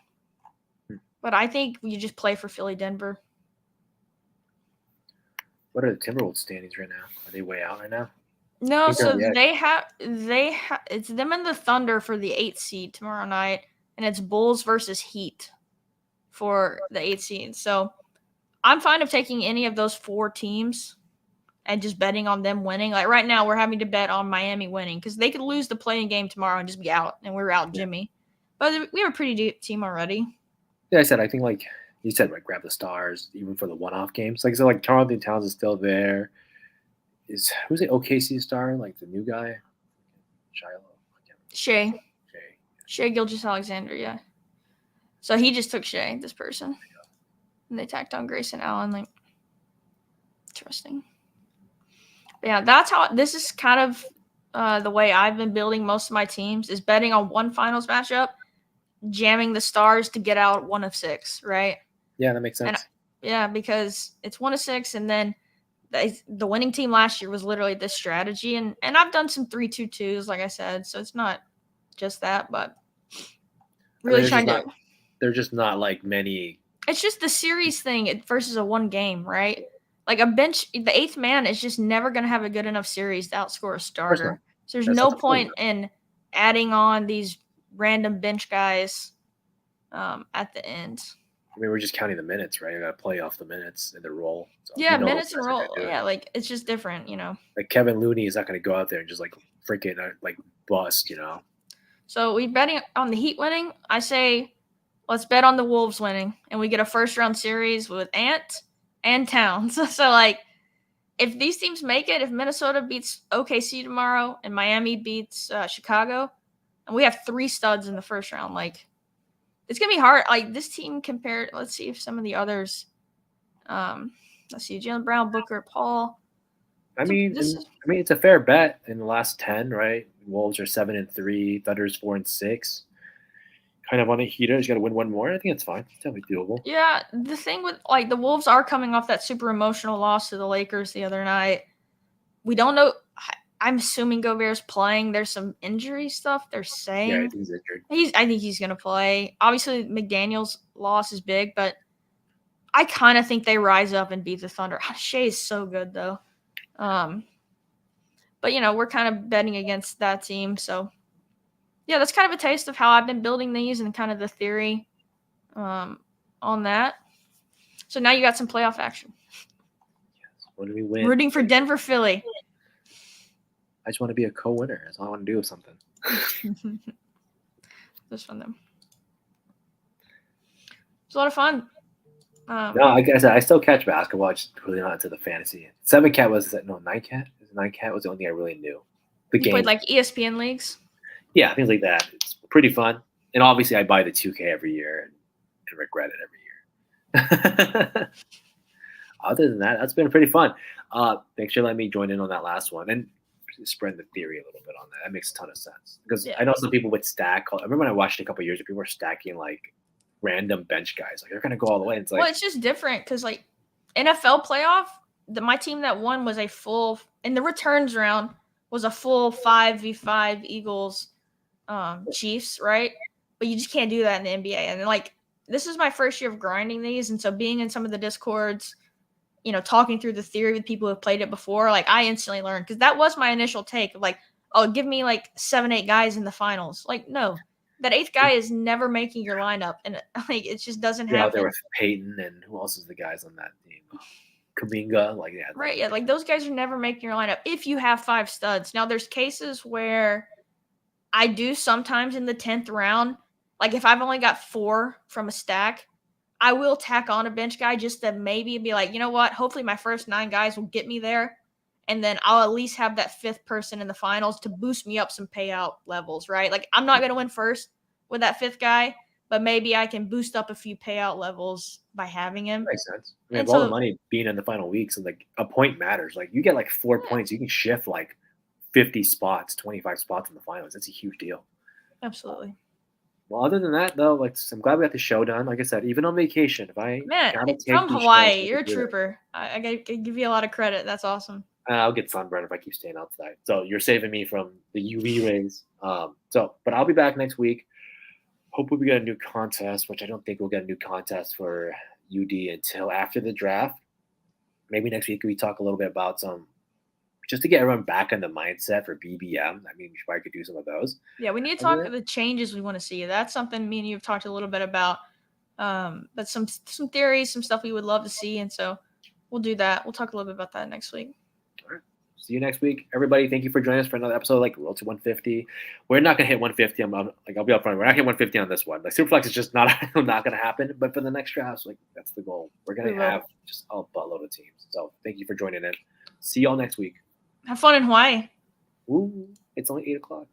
But I think you just play for Philly-Denver. What are the Timberwolves standings right now? Are they way out right now? No, so they have it's them and the Thunder for the 8th seed tomorrow night, and it's Bulls versus Heat for the 8th seed. So I'm fine of taking any of those 4 teams and just betting on them winning. Right now, we're having to bet on Miami winning because they could lose the playing game tomorrow and just be out, and we're out Jimmy. But we have a pretty deep team already. Yeah, I said I think you said grab the stars even for the one-off games. Carl Anthony Towns is still there. Who's the OKC star? The new guy, Shea Gilgeous-Alexander. Yeah. So he just took Shea, this person, and they tacked on Grayson Allen. Interesting. But yeah, that's how this is kind of the way I've been building most of my teams is betting on one finals matchup, jamming the stars to get out 1 of 6, right? Yeah, that makes sense. Because it's 1 of 6, and then the winning team last year was literally this strategy, and I've done some 3-2-2s, like I said, so it's not just that, but really trying to. They're just not many. It's just the series thing versus a one game, right? Like a bench, the eighth man is just never going to have a good enough series to outscore a Of course not. starter. So there's That's no not the point. point in adding on these random bench guys at the end. I mean, we're just counting the minutes, right? I got to play off the minutes in the role. So Yeah, those minutes and guys are gonna roll. do it. Yeah, like it's just different, you know. Like Kevin Looney is not going to go out there and just like freaking like bust, you know. So we betting on the Heat winning. I say let's bet on the Wolves winning, and we get a first round series with Ant and Towns. So like, if these teams make it, if Minnesota beats OKC tomorrow and Miami beats Chicago, and we have 3 studs in the first round, like it's gonna be hard. Like this team compared. Let's see if some of the others. Let's see, Jalen Brown, Booker, Paul. I mean, This is it's a fair bet in the last 10, right? Wolves are 7-3, Thunder's 4-6. Kind of on a heater. You got to win one more. I think it's fine. It's definitely doable. yeah. The thing with like the Wolves are coming off that super emotional loss to the Lakers the other night. We don't know. I'm assuming Gobert's playing. There's some injury stuff they're saying. Yeah, I think he's injured. I think he's gonna play. Obviously, McDaniel's loss is big, but I kind of think they rise up and beat the Thunder. Shea is so good though. But you know, we're kind of betting against that team, so yeah, that's kind of a taste of how I've been building these and kind of the theory on that. So now you got some playoff action. Yes. What do we win? Rooting for Denver, Philly. I just want to be a co-winner. That's all I want to do with something. Just fun though. It's a lot of fun. No, like I said, I still catch basketball. Just really not into the fantasy. 7-cat was that? No, 9-cat. 9-cat was the only thing I really knew. The you game played like ESPN leagues. Yeah, things like that. It's pretty fun. And obviously, I buy the 2K every year and regret it every year. Other than that, that's been pretty fun. Thanks for letting me join in on that last one and spread the theory a little bit on that. That makes a ton of sense. Because I know some people would stack. I remember when I watched it a couple of years ago, people were stacking like random bench guys. Like they're going to go all the way. And it's like, well, it's just different because like NFL playoff, my team that won was a full, in the returns round, was a full 5v5 Eagles Chiefs, right? But you just can't do that in the NBA. And like, this is my first year of grinding these. And so being in some of the Discords, you know, talking through the theory with people who have played it before, like I instantly learned because that was my initial take of like, oh, give me like 7-8 guys in the finals. Like, no, that 8th guy is never making your lineup. And like, it just doesn't happen. Out there with Peyton and who else is the guys on that team? Kaminga, like yeah. Right, yeah, like those guys are never making your lineup if you have 5 studs. Now, there's cases where I do sometimes in the 10th round, like if I've only got 4 from a stack, I will tack on a bench guy just to maybe be like, you know what, hopefully my first 9 guys will get me there. And then I'll at least have that 5th person in the finals to boost me up some payout levels, right? Like I'm not going to win first with that 5th guy, but maybe I can boost up a few payout levels by having him. That makes sense. I mean, all the money being in the final weeks and like a point matters. Like you get like 4 points, you can shift like 50 spots, 25 spots in the finals. That's a huge deal. Absolutely. Well, other than that, though, like I'm glad we got the show done. Like I said, even on vacation, if I it's from Hawaii, you're a trooper. I give you a lot of credit. That's awesome. I'll get sunburned if I keep staying outside. So you're saving me from the UV rays. But I'll be back next week. Hopefully we get a new contest, which I don't think we'll get a new contest for UD until after the draft. Maybe next week we talk a little bit about some, just to get everyone back in the mindset for BBM. I mean, we probably could do some of those. Yeah, we need to talk about the changes we want to see. That's something me and you have talked a little bit about. But some theories, some stuff we would love to see. And so we'll do that. We'll talk a little bit about that next week. All right. See you next week, everybody. Thank you for joining us for another episode. Like Road to 150. We're not gonna hit 150. I'll be upfront. We're not hitting 150 on this one. Like SuperFlex is just not gonna happen. But for the next drafts, like that's the goal. We're gonna have just a buttload of teams. So thank you for joining in. See y'all next week. Have fun in Hawaii. Ooh, it's only 8:00.